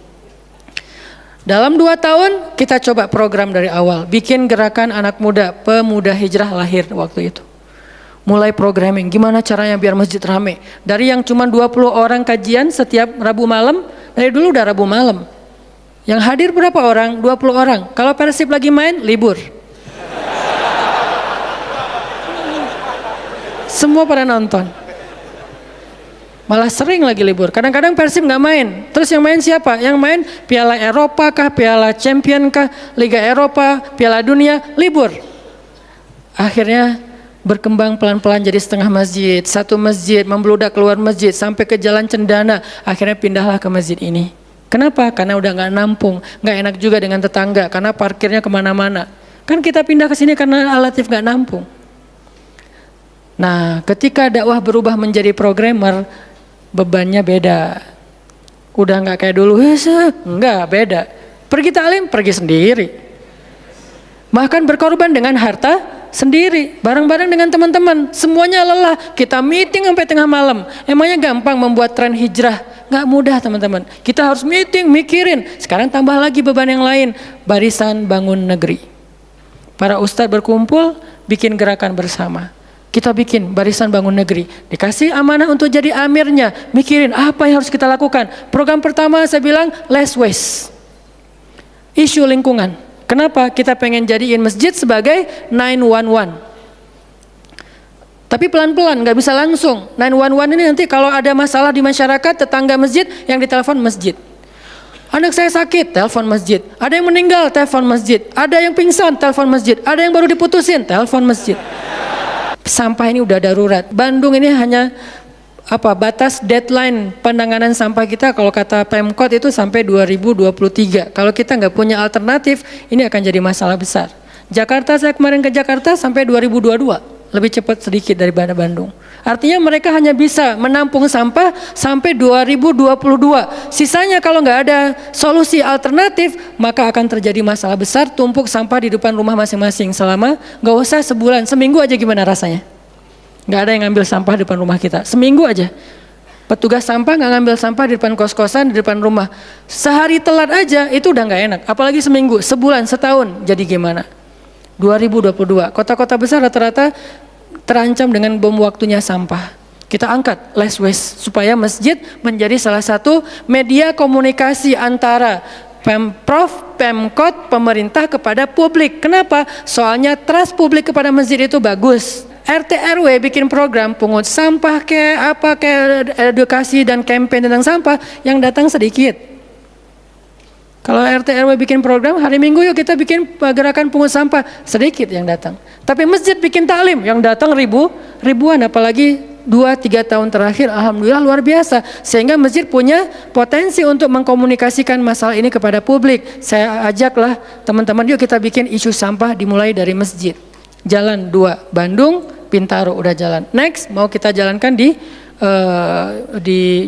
Dalam 2 tahun kita coba program dari awal. Bikin gerakan anak muda, pemuda hijrah lahir waktu itu. Mulai programming, gimana caranya biar masjid rame. Dari yang cuma 20 orang kajian setiap Rabu malam, dari dulu udah Rabu malam. Yang hadir berapa orang? 20 orang. Kalau Persib lagi main, libur. Semua pada nonton. Malah sering lagi libur. Kadang-kadang Persib nggak main. Terus yang main siapa? Yang main Piala Eropa kah, Piala Champion kah, Liga Eropa, Piala Dunia, libur. Akhirnya berkembang pelan-pelan jadi setengah masjid, satu masjid, membludak keluar masjid sampai ke Jalan Cendana. Akhirnya pindahlah ke masjid ini. Kenapa? Karena udah nggak nampung, nggak enak juga dengan tetangga karena parkirnya kemana-mana. Kan kita pindah ke sini karena Al-Latif nggak nampung. Nah, ketika dakwah berubah menjadi programmer, bebannya beda. Udah nggak kayak dulu, enggak, beda. Pergi taklim, pergi sendiri. Bahkan berkorban dengan harta sendiri, bareng-bareng dengan teman-teman, semuanya lelah. Kita meeting sampai tengah malam. Emangnya gampang membuat tren hijrah? Nggak mudah teman-teman. Kita harus meeting, mikirin. Sekarang tambah lagi beban yang lain, Barisan Bangun Negeri. Para ustadz berkumpul, bikin gerakan bersama. Kita bikin Barisan Bangun Negeri. Dikasih amanah untuk jadi amirnya, mikirin apa yang harus kita lakukan. Program pertama saya bilang less waste. Isu lingkungan. Kenapa? Kita pengen jadiin masjid sebagai 911. Tapi pelan-pelan, nggak bisa langsung. 911 ini nanti kalau ada masalah di masyarakat, tetangga masjid yang ditelepon masjid. Anak saya sakit, telepon masjid. Ada yang meninggal, telepon masjid. Ada yang pingsan, telepon masjid. Ada yang baru diputusin, telepon masjid. Sampah ini udah darurat. Bandung ini hanya batas deadline penanganan sampah kita kalau kata Pemkot itu sampai 2023. Kalau kita nggak punya alternatif, ini akan jadi masalah besar. Jakarta, saya kemarin ke Jakarta sampai 2022, lebih cepat sedikit daripada Bandung. Artinya mereka hanya bisa menampung sampah sampai 2022. Sisanya kalau nggak ada solusi alternatif, maka akan terjadi masalah besar, tumpuk sampah di depan rumah masing-masing selama nggak usah sebulan, seminggu aja gimana rasanya? Nggak ada yang ngambil sampah di depan rumah kita, seminggu aja. Petugas sampah nggak ngambil sampah di depan kos-kosan, di depan rumah. Sehari telat aja itu udah nggak enak, apalagi seminggu, sebulan, setahun, jadi gimana? 2022, kota-kota besar rata-rata terancam dengan bom waktunya sampah. Kita angkat less waste supaya masjid menjadi salah satu media komunikasi antara Pemprov, Pemkot, pemerintah kepada publik. Kenapa? Soalnya trust publik kepada masjid itu bagus. RT RW bikin program pungut sampah edukasi dan campaign tentang sampah, yang datang sedikit. Kalau RT RW bikin program hari Minggu yuk kita bikin gerakan pungut sampah, sedikit yang datang. Tapi masjid bikin taklim, yang datang ribuan, apalagi 2-3 tahun terakhir alhamdulillah luar biasa, sehingga masjid punya potensi untuk mengkomunikasikan masalah ini kepada publik. Saya ajaklah teman-teman, yuk kita bikin isu sampah dimulai dari masjid. Jalan 2 Bandung, Bintaro udah jalan. Next mau kita jalankan di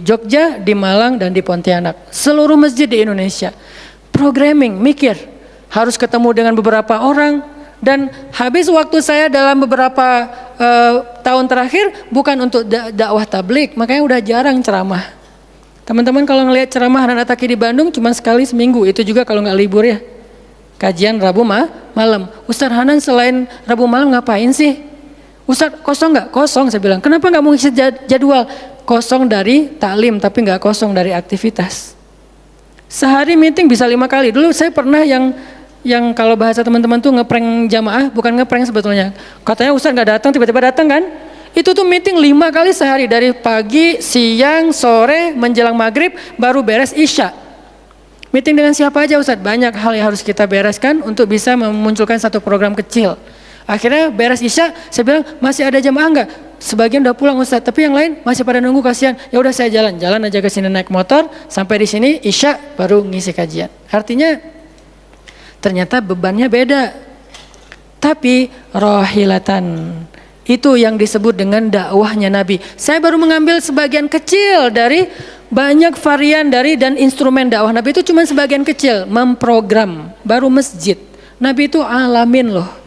Jogja, di Malang dan di Pontianak. Seluruh masjid di Indonesia. Programming, mikir, harus ketemu dengan beberapa orang, dan habis waktu saya dalam beberapa tahun terakhir bukan untuk dakwah tablik, makanya udah jarang ceramah. Teman-teman kalau ngelihat ceramah Hanan Attaqi di Bandung cuma sekali seminggu, itu juga kalau nggak libur ya. Kajian Rabu malam. Ustaz Hanan selain Rabu malam ngapain sih? Ustaz kosong nggak? Kosong, saya bilang. Kenapa nggak mau ngisi jadwal? Kosong dari taklim tapi nggak kosong dari aktivitas. Sehari meeting bisa 5 kali. Dulu saya pernah yang kalau bahasa teman-teman tuh ngeprank jamaah, bukan ngeprank sebetulnya. Katanya Ustaz nggak datang, tiba-tiba datang kan? Itu tuh meeting 5 kali sehari, dari pagi, siang, sore, menjelang maghrib, baru beres isya. Meeting dengan siapa aja Ustaz? Banyak hal yang harus kita bereskan untuk bisa memunculkan satu program kecil. Akhirnya beres isya, saya bilang masih ada jamaah enggak? Sebagian udah pulang Ustaz, tapi yang lain masih pada nunggu, kasihan. Ya udah saya jalan aja ke sini naik motor, sampai di sini isya baru ngisi kajian. Artinya ternyata bebannya beda. Tapi rohilatan, itu yang disebut dengan dakwahnya Nabi. Saya baru mengambil sebagian kecil dari Banyak varian dari dan instrumen dakwah Nabi itu cuma sebagian kecil, memprogram, baru masjid. Nabi itu alamin loh.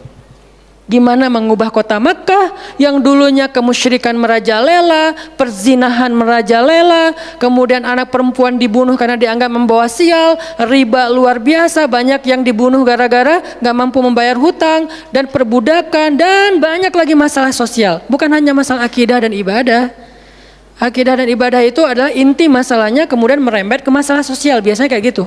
Gimana mengubah kota Makkah yang dulunya kemusyrikan merajalela, perzinahan merajalela, kemudian anak perempuan dibunuh karena dianggap membawa sial, riba luar biasa, banyak yang dibunuh gara-gara gak mampu membayar hutang, dan perbudakan, dan banyak lagi masalah sosial. Bukan hanya masalah akidah dan ibadah. Akidah dan ibadah itu adalah inti masalahnya, kemudian merembet ke masalah sosial, biasanya kayak gitu.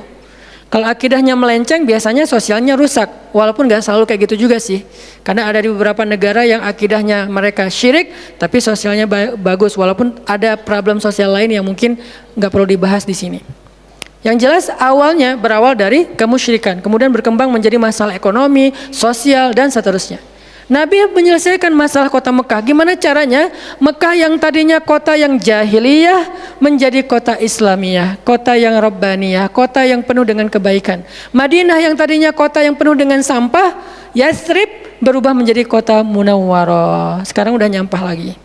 Kalau akidahnya melenceng, biasanya sosialnya rusak. Walaupun gak selalu kayak gitu juga sih. Karena ada di beberapa negara yang akidahnya mereka syirik, tapi sosialnya bagus. Walaupun ada problem sosial lain yang mungkin gak perlu dibahas di sini. Yang jelas awalnya berawal dari kemusyrikan, kemudian berkembang menjadi masalah ekonomi, sosial, dan seterusnya. Nabi menyelesaikan masalah kota Mekah. Gimana caranya? Mekah yang tadinya kota yang jahiliyah menjadi kota Islamiyah, kota yang Rabbaniyah, kota yang penuh dengan kebaikan. Madinah yang tadinya kota yang penuh dengan sampah, Yathrib berubah menjadi kota Munawwarah. Sekarang udah nyampah lagi.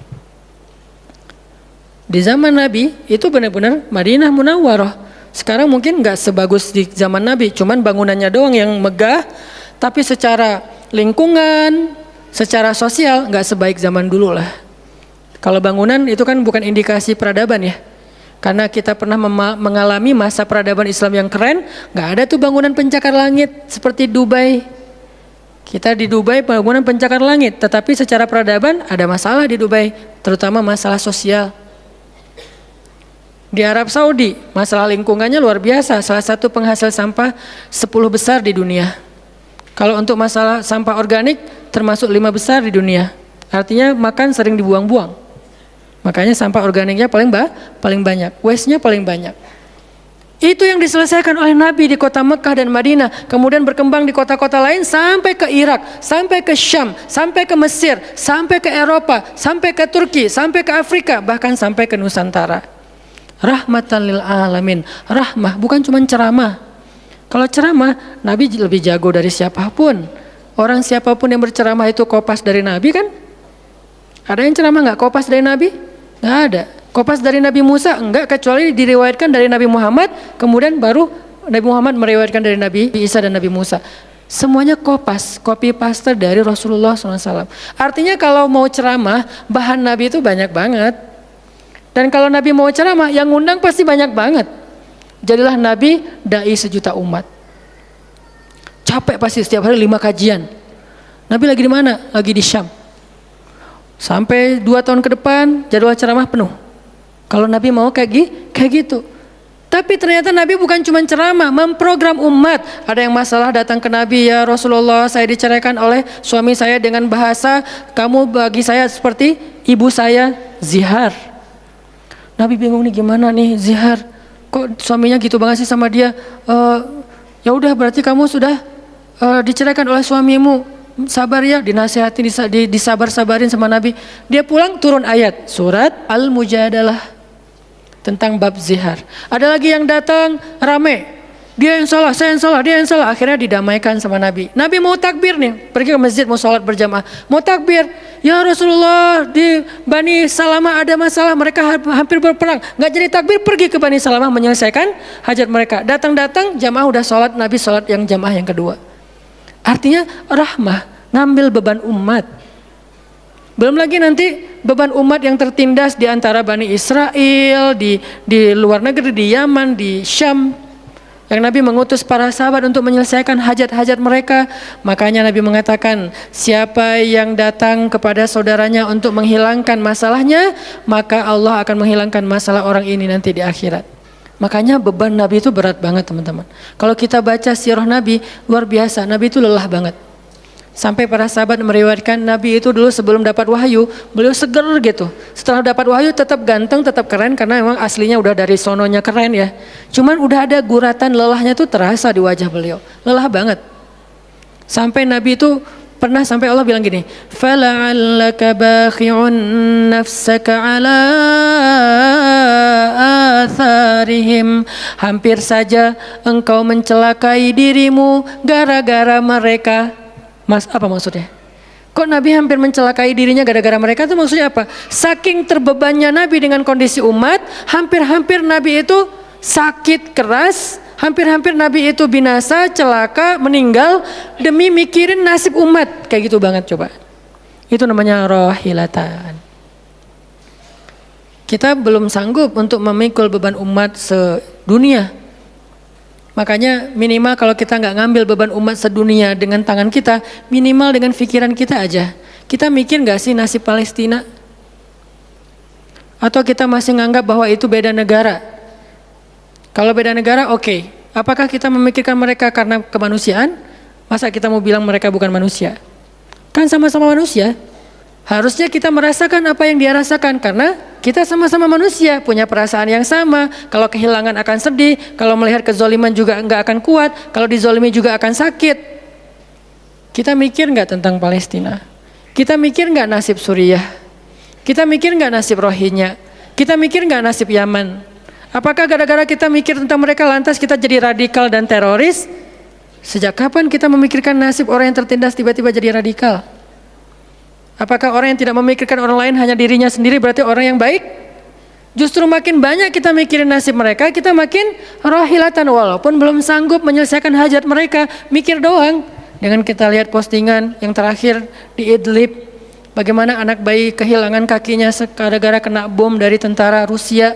Di zaman Nabi itu benar-benar Madinah Munawwarah. Sekarang mungkin nggak sebagus di zaman Nabi, cuman bangunannya doang yang megah, tapi secara lingkungan, secara sosial nggak sebaik zaman dulu lah. Kalau bangunan itu kan bukan indikasi peradaban ya. Karena kita pernah mengalami masa peradaban Islam yang keren, nggak ada tuh bangunan pencakar langit seperti Dubai. Kita di Dubai bangunan pencakar langit, tetapi secara peradaban ada masalah di Dubai, terutama masalah sosial. Di Arab Saudi masalah lingkungannya luar biasa, salah satu penghasil sampah 10 besar di dunia. Kalau untuk masalah sampah organik termasuk 5 besar di dunia. Artinya makan sering dibuang-buang. Makanya sampah organiknya paling banyak, waste-nya paling banyak. Itu yang diselesaikan oleh Nabi di kota Mekah dan Madinah, kemudian berkembang di kota-kota lain sampai ke Irak, sampai ke Syam, sampai ke Mesir, sampai ke Eropa, sampai ke Turki, sampai ke Afrika, bahkan sampai ke Nusantara. Rahmatan lil alamin. Rahmah bukan cuma ceramah. Kalau ceramah, Nabi lebih jago dari siapapun. Orang siapapun yang berceramah itu kopas dari Nabi kan? Ada yang ceramah nggak kopas dari Nabi? Nggak ada. Kopas dari Nabi Musa? Enggak, kecuali diriwayatkan dari Nabi Muhammad, kemudian baru Nabi Muhammad meriwayatkan dari Nabi Isa dan Nabi Musa. Semuanya kopas, copy paste dari Rasulullah SAW. Artinya kalau mau ceramah, bahan Nabi itu banyak banget. Dan kalau Nabi mau ceramah, yang ngundang pasti banyak banget. Jadilah Nabi dai sejuta umat. Capek pasti setiap hari 5 kajian. Nabi lagi di mana? Lagi di Syam. Sampai 2 tahun ke depan jadwal ceramah penuh. Kalau Nabi mau kayak gitu. Tapi ternyata Nabi bukan cuma ceramah, memprogram umat. Ada yang masalah datang ke Nabi, ya Rasulullah, saya diceraikan oleh suami saya dengan bahasa, kamu bagi saya seperti ibu saya, zihar. Nabi bingung nih, gimana nih zihar? Kok suaminya gitu banget sih sama dia? Ya udah, berarti kamu sudah diceraikan oleh suamimu. Sabar ya, dinasihati, disabar-sabarin sama Nabi. Dia pulang turun ayat surat Al-Mujadalah tentang bab zihar. Ada lagi yang datang rame, dia yang salah, saya yang salah, dia yang salah. Akhirnya didamaikan sama Nabi. Nabi mau takbir nih, pergi ke masjid mau sholat berjamaah, mau takbir. Ya Rasulullah, di Bani Salamah ada masalah, mereka hampir berperang, nggak jadi takbir, pergi ke Bani Salamah menyelesaikan hajat mereka. Datang-datang jamaah udah sholat, Nabi sholat yang jamaah yang kedua. Artinya rahmah, ngambil beban umat. Belum lagi nanti beban umat yang tertindas di antara Bani Israel, di luar negeri, di Yaman, di Syam, yang Nabi mengutus para sahabat untuk menyelesaikan hajat-hajat mereka. Makanya Nabi mengatakan, siapa yang datang kepada saudaranya untuk menghilangkan masalahnya, maka Allah akan menghilangkan masalah orang ini nanti di akhirat. Makanya beban Nabi itu berat banget teman-teman. Kalau kita baca sirah Nabi, luar biasa, Nabi itu lelah banget. Sampai para sahabat meriwayatkan Nabi itu dulu sebelum dapat wahyu, beliau seger gitu. Setelah dapat wahyu tetap ganteng, tetap keren, karena memang aslinya udah dari sononya keren ya. Cuman udah ada guratan lelahnya tuh terasa di wajah beliau. Lelah banget. Sampai Nabi itu pernah sampai Allah bilang gini, "Fala'allaka bakhi'un nafsaka 'ala atharihim." Hampir saja engkau mencelakai dirimu gara-gara mereka. Apa maksudnya? Kok Nabi hampir mencelakai dirinya gara-gara mereka, itu maksudnya apa? Saking terbebannya Nabi dengan kondisi umat, hampir-hampir Nabi itu sakit keras, hampir-hampir Nabi itu binasa, celaka, meninggal demi mikirin nasib umat. Kayak gitu banget coba. Itu namanya rohilatan. Kita belum sanggup untuk memikul beban umat sedunia. Makanya minimal kalau kita nggak ngambil beban umat sedunia dengan tangan kita, minimal dengan pikiran kita aja. Kita mikir nggak sih nasib Palestina? Atau kita masih nganggap bahwa itu beda negara? Kalau beda negara, oke. Apakah kita memikirkan mereka karena kemanusiaan? Masa kita mau bilang mereka bukan manusia? Kan sama-sama manusia. Harusnya kita merasakan apa yang dia rasakan karena kita sama-sama manusia, punya perasaan yang sama. Kalau kehilangan akan sedih, kalau melihat kezoliman juga nggak akan kuat, kalau dizolimi juga akan sakit. Kita mikir nggak tentang Palestina? Kita mikir nggak nasib Suriah? Kita mikir nggak nasib Rohingya? Kita mikir nggak nasib Yaman? Apakah gara-gara kita mikir tentang mereka lantas kita jadi radikal dan teroris? Sejak kapan kita memikirkan nasib orang yang tertindas tiba-tiba jadi radikal? Apakah orang yang tidak memikirkan orang lain hanya dirinya sendiri berarti orang yang baik? Justru makin banyak kita mikirin nasib mereka, kita makin rohilatan walaupun belum sanggup menyelesaikan hajat mereka, mikir doang. Dengan kita lihat postingan yang terakhir di Idlib, bagaimana anak bayi kehilangan kakinya gara-gara kena bom dari tentara Rusia.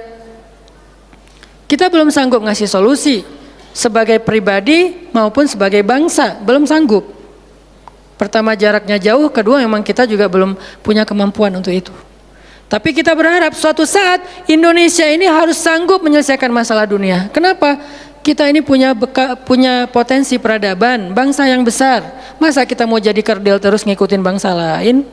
Kita belum sanggup ngasih solusi sebagai pribadi maupun sebagai bangsa, belum sanggup. Pertama jaraknya jauh, kedua memang kita juga belum punya kemampuan untuk itu. Tapi kita berharap suatu saat Indonesia ini harus sanggup menyelesaikan masalah dunia. Kenapa? Kita ini punya potensi peradaban, bangsa yang besar. Masa kita mau jadi kerdil terus ngikutin bangsa lain?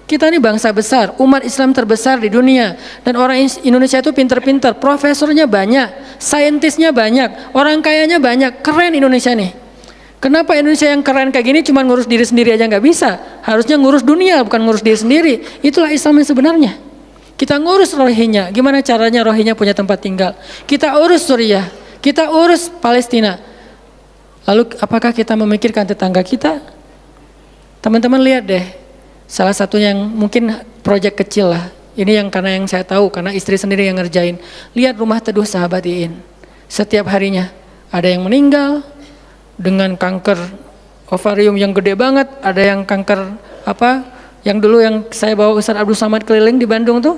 Kita ini bangsa besar, umat Islam terbesar di dunia. Dan orang Indonesia itu pinter-pinter, profesornya banyak, saintisnya banyak, orang kayanya banyak, keren Indonesia nih. Kenapa Indonesia yang keren kayak gini cuma ngurus diri sendiri aja nggak bisa? Harusnya ngurus dunia bukan ngurus diri sendiri. Itulah Islam yang sebenarnya. Kita ngurus Rohingya, gimana caranya Rohingya punya tempat tinggal? Kita urus Suriah, kita urus Palestina. Lalu apakah kita memikirkan tetangga kita? Teman-teman lihat deh, salah satu yang mungkin proyek kecil lah. Ini karena yang saya tahu, karena istri sendiri yang ngerjain. Lihat rumah teduh sahabat Iin. Setiap harinya ada yang meninggal dengan kanker ovarium yang gede banget, ada yang kanker yang dulu yang saya bawa Ustaz Abdul Samad keliling di Bandung tuh,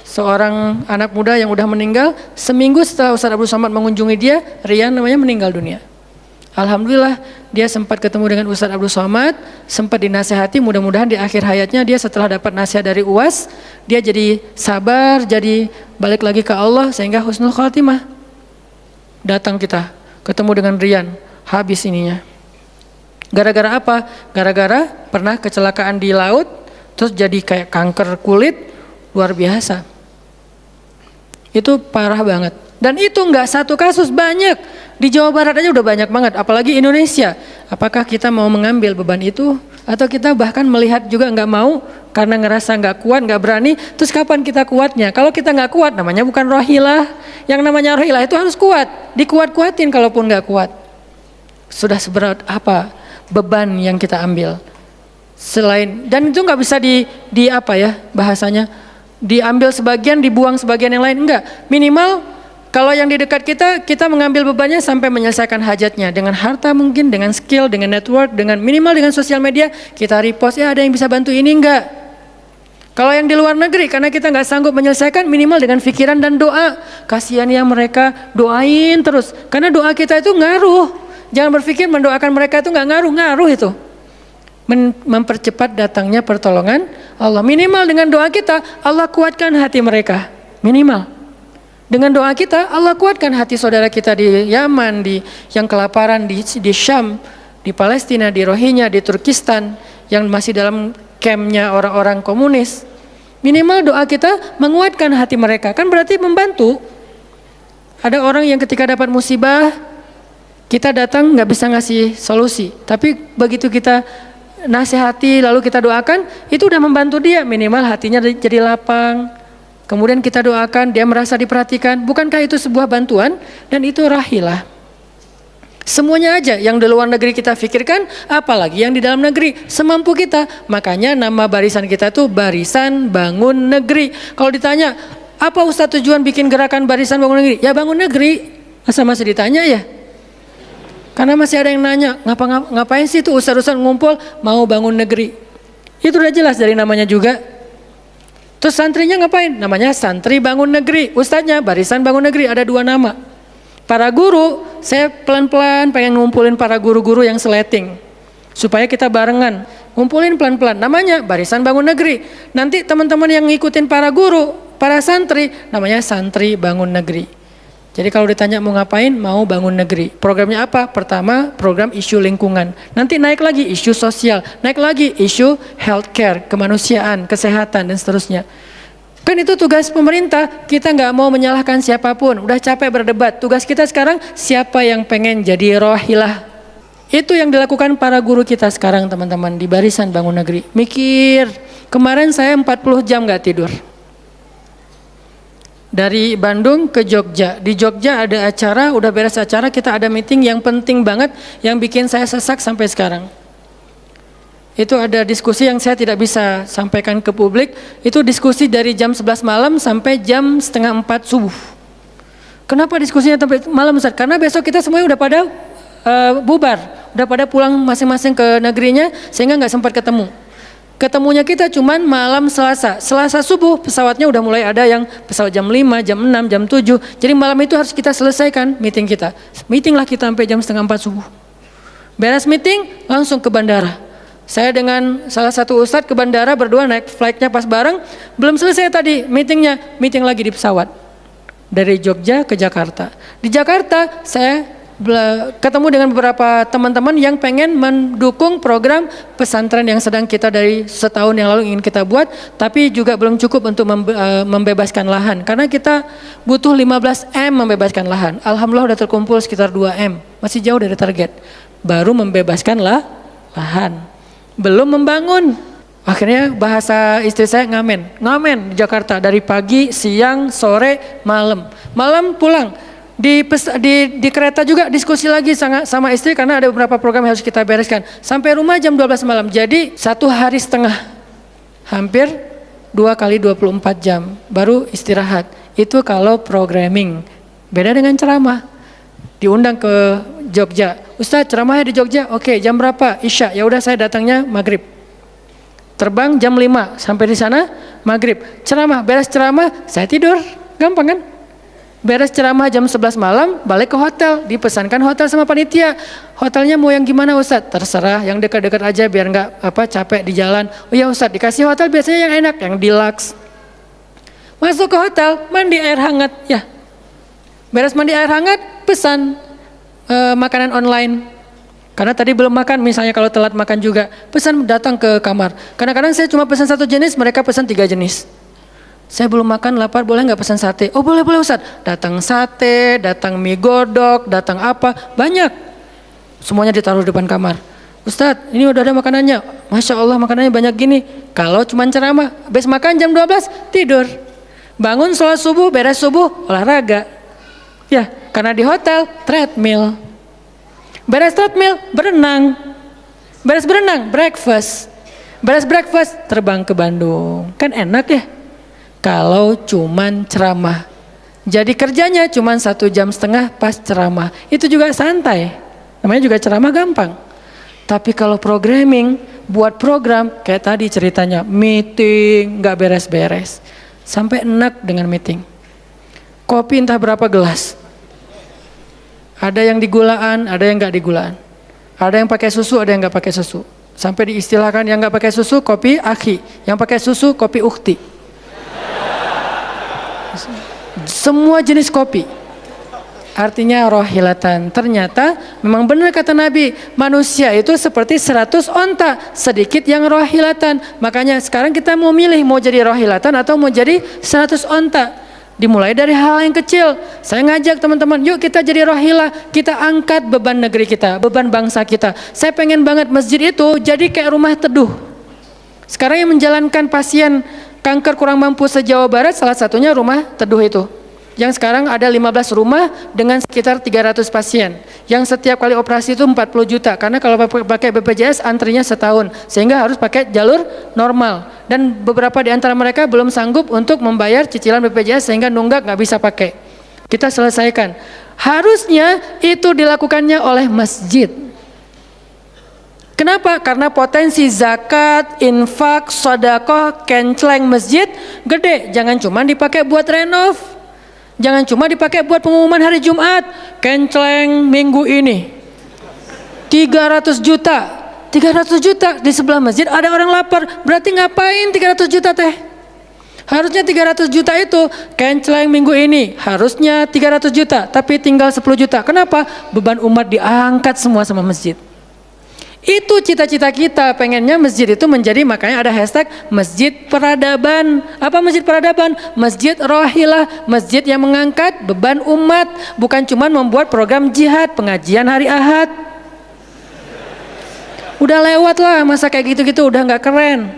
seorang anak muda yang udah meninggal, seminggu setelah Ustaz Abdul Samad mengunjungi dia, Rian namanya, meninggal dunia. Alhamdulillah dia sempat ketemu dengan Ustaz Abdul Samad, sempat dinasehati, mudah-mudahan di akhir hayatnya dia setelah dapat nasihat dari UAS, dia jadi sabar, jadi balik lagi ke Allah sehingga husnul khatimah. Datang kita ketemu dengan Rian, habis ininya. Gara-gara apa? Gara-gara pernah kecelakaan di laut, terus jadi kayak kanker kulit, luar biasa. Itu parah banget. Dan itu nggak satu kasus, banyak. Di Jawa Barat aja udah banyak banget, apalagi Indonesia. Apakah kita mau mengambil beban itu? Atau kita bahkan melihat juga nggak mau, karena ngerasa nggak kuat, nggak berani. Terus kapan kita kuatnya? Kalau kita nggak kuat, namanya bukan rohilah. Yang namanya rohilah itu harus kuat. Dikuat-kuatin kalaupun nggak kuat. Sudah seberat apa beban yang kita ambil selain, dan itu nggak bisa bahasanya diambil sebagian dibuang sebagian yang lain, enggak. Minimal kalau yang di dekat kita mengambil bebannya sampai menyelesaikan hajatnya dengan harta, mungkin dengan skill, dengan network, dengan minimal dengan sosial media kita repost, ya ada yang bisa bantu ini, enggak. Kalau yang di luar negeri karena kita nggak sanggup menyelesaikan, minimal dengan pikiran dan doa. Kasihan ya mereka, doain terus karena doa kita itu ngaruh. Jangan berpikir mendoakan mereka itu nggak ngaruh itu. Mempercepat datangnya pertolongan Allah. Minimal dengan doa kita, Allah kuatkan hati mereka. Minimal. Dengan doa kita, Allah kuatkan hati saudara kita di Yaman, yang kelaparan di Syam, di Palestina, di Rohingya, di Turkistan, yang masih dalam campnya orang-orang komunis. Minimal doa kita menguatkan hati mereka. Kan berarti membantu. Ada orang yang ketika dapat musibah, kita datang nggak bisa ngasih solusi, tapi begitu kita nasihati lalu kita doakan, itu udah membantu dia, minimal hatinya jadi lapang. Kemudian kita doakan, dia merasa diperhatikan. Bukankah itu sebuah bantuan? Dan itu rahilah. Semuanya aja yang di luar negeri kita pikirkan, apalagi yang di dalam negeri, semampu kita. Makanya nama barisan kita tuh Barisan Bangun Negeri. Kalau ditanya, apa Ustadz tujuan bikin gerakan Barisan Bangun Negeri? Ya bangun negeri. Masa masih ditanya ya? Karena masih ada yang nanya, ngapain sih tuh ustadz-ustadz ngumpul mau bangun negeri? Itu udah jelas dari namanya juga. Terus santrinya ngapain? Namanya Santri Bangun Negeri. Ustadznya Barisan Bangun Negeri, ada 2 nama. Para guru, saya pelan-pelan pengen ngumpulin para guru-guru yang seleting. Supaya kita barengan, ngumpulin pelan-pelan. Namanya Barisan Bangun Negeri. Nanti teman-teman yang ngikutin para guru, para santri, namanya Santri Bangun Negeri. Jadi kalau ditanya mau ngapain, mau bangun negeri. Programnya apa? Pertama, program isu lingkungan. Nanti naik lagi isu sosial, naik lagi isu healthcare, kemanusiaan, kesehatan, dan seterusnya. Kan itu tugas pemerintah, kita nggak mau menyalahkan siapapun, udah capek berdebat. Tugas kita sekarang, siapa yang pengen jadi rohilah? Itu yang dilakukan para guru kita sekarang teman-teman di Barisan Bangun Negeri. Mikir, kemarin saya 40 jam nggak tidur. Dari Bandung ke Jogja. Di Jogja ada acara, udah beres acara, kita ada meeting yang penting banget, yang bikin saya sesak sampai sekarang. Itu ada diskusi yang saya tidak bisa sampaikan ke publik. Itu diskusi dari jam 11 malam sampai jam setengah 4 subuh. Kenapa diskusinya sampai malam Ustaz? Karena besok kita semuanya udah pada bubar, udah pada pulang masing-masing ke negerinya, sehingga nggak sempat ketemu. Ketemunya kita cuman malam Selasa. Selasa subuh pesawatnya udah mulai ada yang pesawat jam 5, jam 6, jam 7. Jadi malam itu harus kita selesaikan meeting kita. Meeting lah kita sampai jam setengah 4 subuh. Beres meeting langsung ke bandara. Saya dengan salah satu ustadz ke bandara berdua, naik flightnya pas bareng. Belum selesai tadi meetingnya, meeting lagi di pesawat. Dari Jogja ke Jakarta. Di Jakarta saya ketemu dengan beberapa teman-teman yang pengen mendukung program pesantren yang sedang kita dari setahun yang lalu ingin kita buat, tapi juga belum cukup untuk membebaskan lahan, karena kita butuh 15 M membebaskan lahan. Alhamdulillah udah terkumpul sekitar 2 M, masih jauh dari target. Baru membebaskan lahan, belum membangun. Akhirnya bahasa istri saya ngamen di Jakarta dari pagi, siang, sore, malam pulang. Di kereta juga diskusi lagi sama istri karena ada beberapa program yang harus kita bereskan. Sampai rumah jam 12 malam. Jadi 1 hari setengah. Hampir 2 kali 24 jam. Baru istirahat. Itu kalau programming. Beda dengan ceramah. Diundang ke Jogja. Ustadz ceramahnya di Jogja. Oke, jam berapa? Isya. Ya udah saya datangnya maghrib. Terbang jam 5. Sampai di sana maghrib. Ceramah. Beres ceramah saya tidur. Gampang kan? Beres ceramah jam 11 malam, balik ke hotel, dipesankan hotel sama panitia. Hotelnya mau yang gimana Ustadz? Terserah, yang dekat-dekat aja biar nggak capek di jalan. Oh ya Ustadz, dikasih hotel biasanya yang enak, yang deluxe. Masuk ke hotel, mandi air hangat, ya. Beres mandi air hangat, pesan makanan online. Karena tadi belum makan, misalnya kalau telat makan juga, pesan datang ke kamar. Kadang-kadang saya cuma pesan 1 jenis, mereka pesan 3 jenis. Saya belum makan, lapar, boleh nggak pesan sate? Oh boleh Ustaz. Datang sate, datang mie godok, datang apa, banyak. Semuanya ditaruh di depan kamar. Ustaz, ini udah ada makanannya. Masya Allah makanannya banyak gini. Kalau cuma ceramah, habis makan jam 12, tidur. Bangun sholat subuh, beres subuh, olahraga. Ya, karena di hotel, treadmill. Beres treadmill, berenang. Beres berenang, breakfast. Beres breakfast, terbang ke Bandung. Kan enak ya? Kalau cuman ceramah. Jadi kerjanya cuman 1,5 jam pas ceramah. Itu juga santai. Namanya juga ceramah gampang. Tapi kalau programming, buat program kayak tadi ceritanya, meeting gak beres-beres. Sampai enak dengan meeting. Kopi entah berapa gelas. Ada yang digulaan, ada yang gak digulaan. Ada yang pakai susu, ada yang gak pakai susu. Sampai diistilahkan yang gak pakai susu kopi akhi, yang pakai susu kopi ukhti. Semua jenis kopi. Artinya rohilatan. Ternyata memang benar kata Nabi, manusia itu seperti 100 onta, sedikit yang rohilatan. Makanya sekarang kita mau milih mau jadi rohilatan atau mau jadi 100 onta. Dimulai dari hal yang kecil. Saya ngajak teman-teman, yuk kita jadi rohilah, kita angkat beban negeri kita, beban bangsa kita. Saya pengen banget masjid itu jadi kayak rumah teduh. Sekarang yang menjalankan pasien kanker kurang mampu se-Jawa Barat, salah satunya rumah teduh itu. yang sekarang ada 15 rumah dengan sekitar 300 pasien. Yang setiap kali operasi itu 40 juta. Karena kalau pakai BPJS antrinya setahun. Sehingga harus pakai jalur normal. Dan beberapa di antara mereka belum sanggup untuk membayar cicilan BPJS sehingga nunggak nggak bisa pakai. Kita selesaikan. Harusnya itu dilakukannya oleh masjid. Kenapa? Karena potensi zakat, infak, sedekah, kenceleng masjid gede. Jangan cuma dipakai buat renov. Jangan cuma dipakai buat pengumuman hari Jumat. Kenceleng minggu ini 300 juta. 300 juta di sebelah masjid ada orang lapar. Berarti ngapain 300 juta teh? Harusnya 300 juta itu kenceleng minggu ini. Harusnya 300 juta. Tapi tinggal 10 juta. Kenapa? Beban umat diangkat semua sama masjid. Itu cita-cita kita, pengennya masjid itu menjadi, makanya ada hashtag masjid peradaban. Apa masjid peradaban? Masjid rohilah, masjid yang mengangkat beban umat, bukan cuma membuat program jihad, pengajian hari Ahad. Udah lewat lah masa kayak gitu-gitu, udah nggak keren.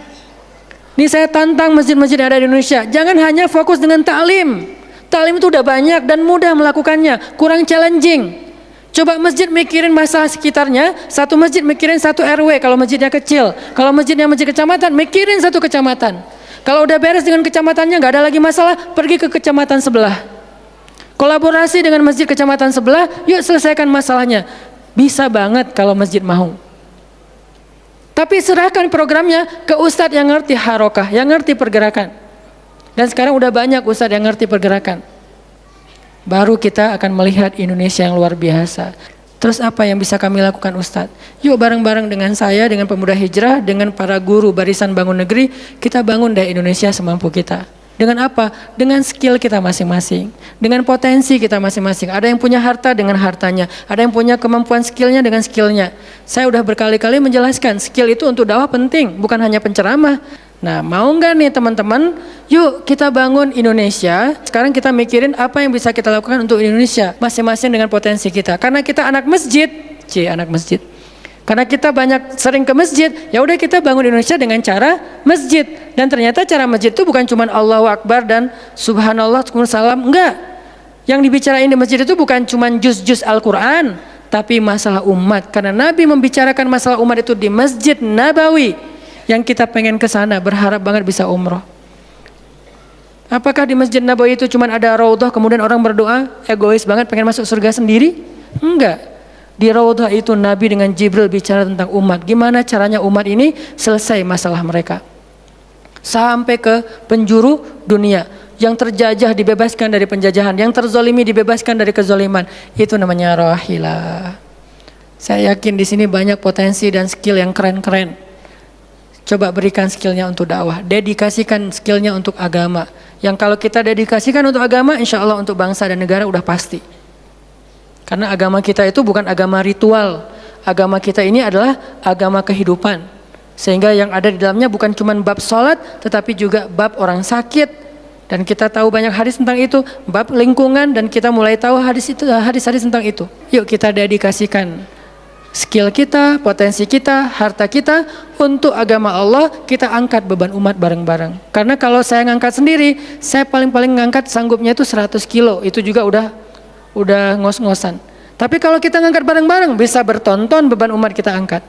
Nih saya tantang masjid-masjid yang ada di Indonesia, jangan hanya fokus dengan taklim. Taklim itu udah banyak dan mudah melakukannya, kurang challenging. Coba masjid mikirin masalah sekitarnya, satu masjid mikirin satu RW kalau masjidnya kecil. Kalau masjidnya masjid kecamatan, mikirin satu kecamatan. Kalau udah beres dengan kecamatannya, nggak ada lagi masalah, pergi ke kecamatan sebelah. Kolaborasi dengan masjid kecamatan sebelah, yuk selesaikan masalahnya. Bisa banget kalau masjid mau. Tapi serahkan programnya ke ustadz yang ngerti harokah, yang ngerti pergerakan. Dan sekarang udah banyak ustadz yang ngerti pergerakan. Baru kita akan melihat Indonesia yang luar biasa. Terus apa yang bisa kami lakukan Ustadz? Yuk bareng-bareng dengan saya, dengan pemuda hijrah, dengan para guru barisan bangun negeri, kita bangun deh Indonesia semampu kita. Dengan apa? Dengan skill kita masing-masing, dengan potensi kita masing-masing. Ada yang punya harta dengan hartanya, ada yang punya kemampuan skillnya dengan skillnya. Saya udah berkali-kali menjelaskan, skill itu untuk dakwah penting, bukan hanya penceramah. Nah, mau nggak nih teman-teman? Yuk kita bangun Indonesia. Sekarang kita mikirin apa yang bisa kita lakukan untuk Indonesia, masing-masing dengan potensi kita. Karena kita anak masjid, anak masjid. Karena kita banyak sering ke masjid, ya udah kita bangun Indonesia dengan cara masjid. Dan ternyata cara masjid itu bukan cuma Allahu Akbar dan Subhanallah, salam, enggak. Yang dibicarain di masjid itu bukan cuma juz-juz Al-Quran, tapi masalah umat. Karena Nabi membicarakan masalah umat itu di Masjid Nabawi. Yang kita pengen ke sana, berharap banget bisa umroh. Apakah di Masjid Nabawi itu cuma ada raudhah kemudian orang berdoa, egois banget pengen masuk surga sendiri? Enggak. Di raudhah itu Nabi dengan Jibril bicara tentang umat. Gimana caranya umat ini selesai masalah mereka. Sampai ke penjuru dunia. Yang terjajah dibebaskan dari penjajahan, yang terzolimi dibebaskan dari kezoliman. Itu namanya rahilah. Saya yakin di sini banyak potensi dan skill yang keren-keren. Coba berikan skillnya untuk dakwah, dedikasikan skillnya untuk agama. Yang kalau kita dedikasikan untuk agama, insya Allah untuk bangsa dan negara udah pasti. Karena agama kita itu bukan agama ritual. Agama kita ini adalah agama kehidupan. Sehingga yang ada di dalamnya bukan cuma bab sholat, tetapi juga bab orang sakit. Dan kita tahu banyak hadis tentang itu, bab lingkungan, dan kita mulai tahu hadis-hadis tentang itu. Yuk kita dedikasikan skill kita, potensi kita, harta kita untuk agama Allah, kita angkat beban umat bareng-bareng. Karena kalau saya ngangkat sendiri, saya paling-paling ngangkat sanggupnya itu 100 kilo, itu juga udah ngos-ngosan. Tapi kalau kita ngangkat bareng-bareng, bisa bertonton beban umat kita angkat.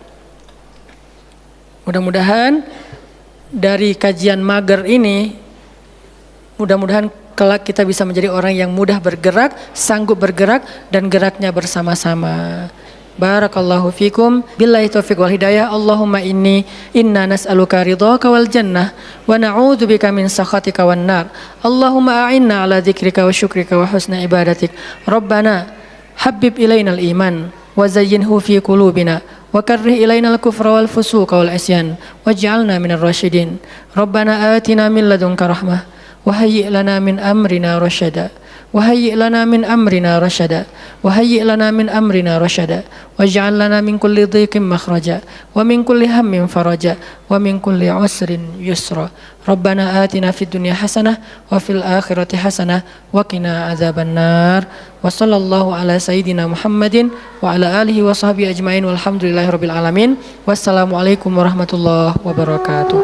Mudah-mudahan dari kajian mager ini, mudah-mudahan kelak kita bisa menjadi orang yang mudah bergerak, sanggup bergerak, dan geraknya bersama-sama. Barakallahu fikum, billahi taufiq wal hidayah. Allahumma inna nas'aluka ridhaka wal jannah wa na'udzubika min sakhatika wan nar. Allahumma a'inna ala dzikrika wa syukrika wa husna ibadatik. Rabbana habbib ilainal iman wa zayyinhu fi qulubina wa karrih ilainal kufra wal fusuqa wal isyan waj'alna minar rasyidin. Rabbana atina min ladunka rahmah wa hayyi' lana min amrina rasyada. وهيئ لنا من أمرنا رشدا وهيئ لنا من أمرنا رشدا واجعل لنا من كل ضيق مخرجا ومن كل هم فرجا ومن كل عسر يسرا ربنا آتنا في الدنيا حسنة وفي الآخرة حسنة وقنا عذاب النار وصلى الله على سيدنا محمد وعلى آله وصحبه أجمعين والحمد لله رب العالمين والسلام عليكم ورحمة الله وبركاته.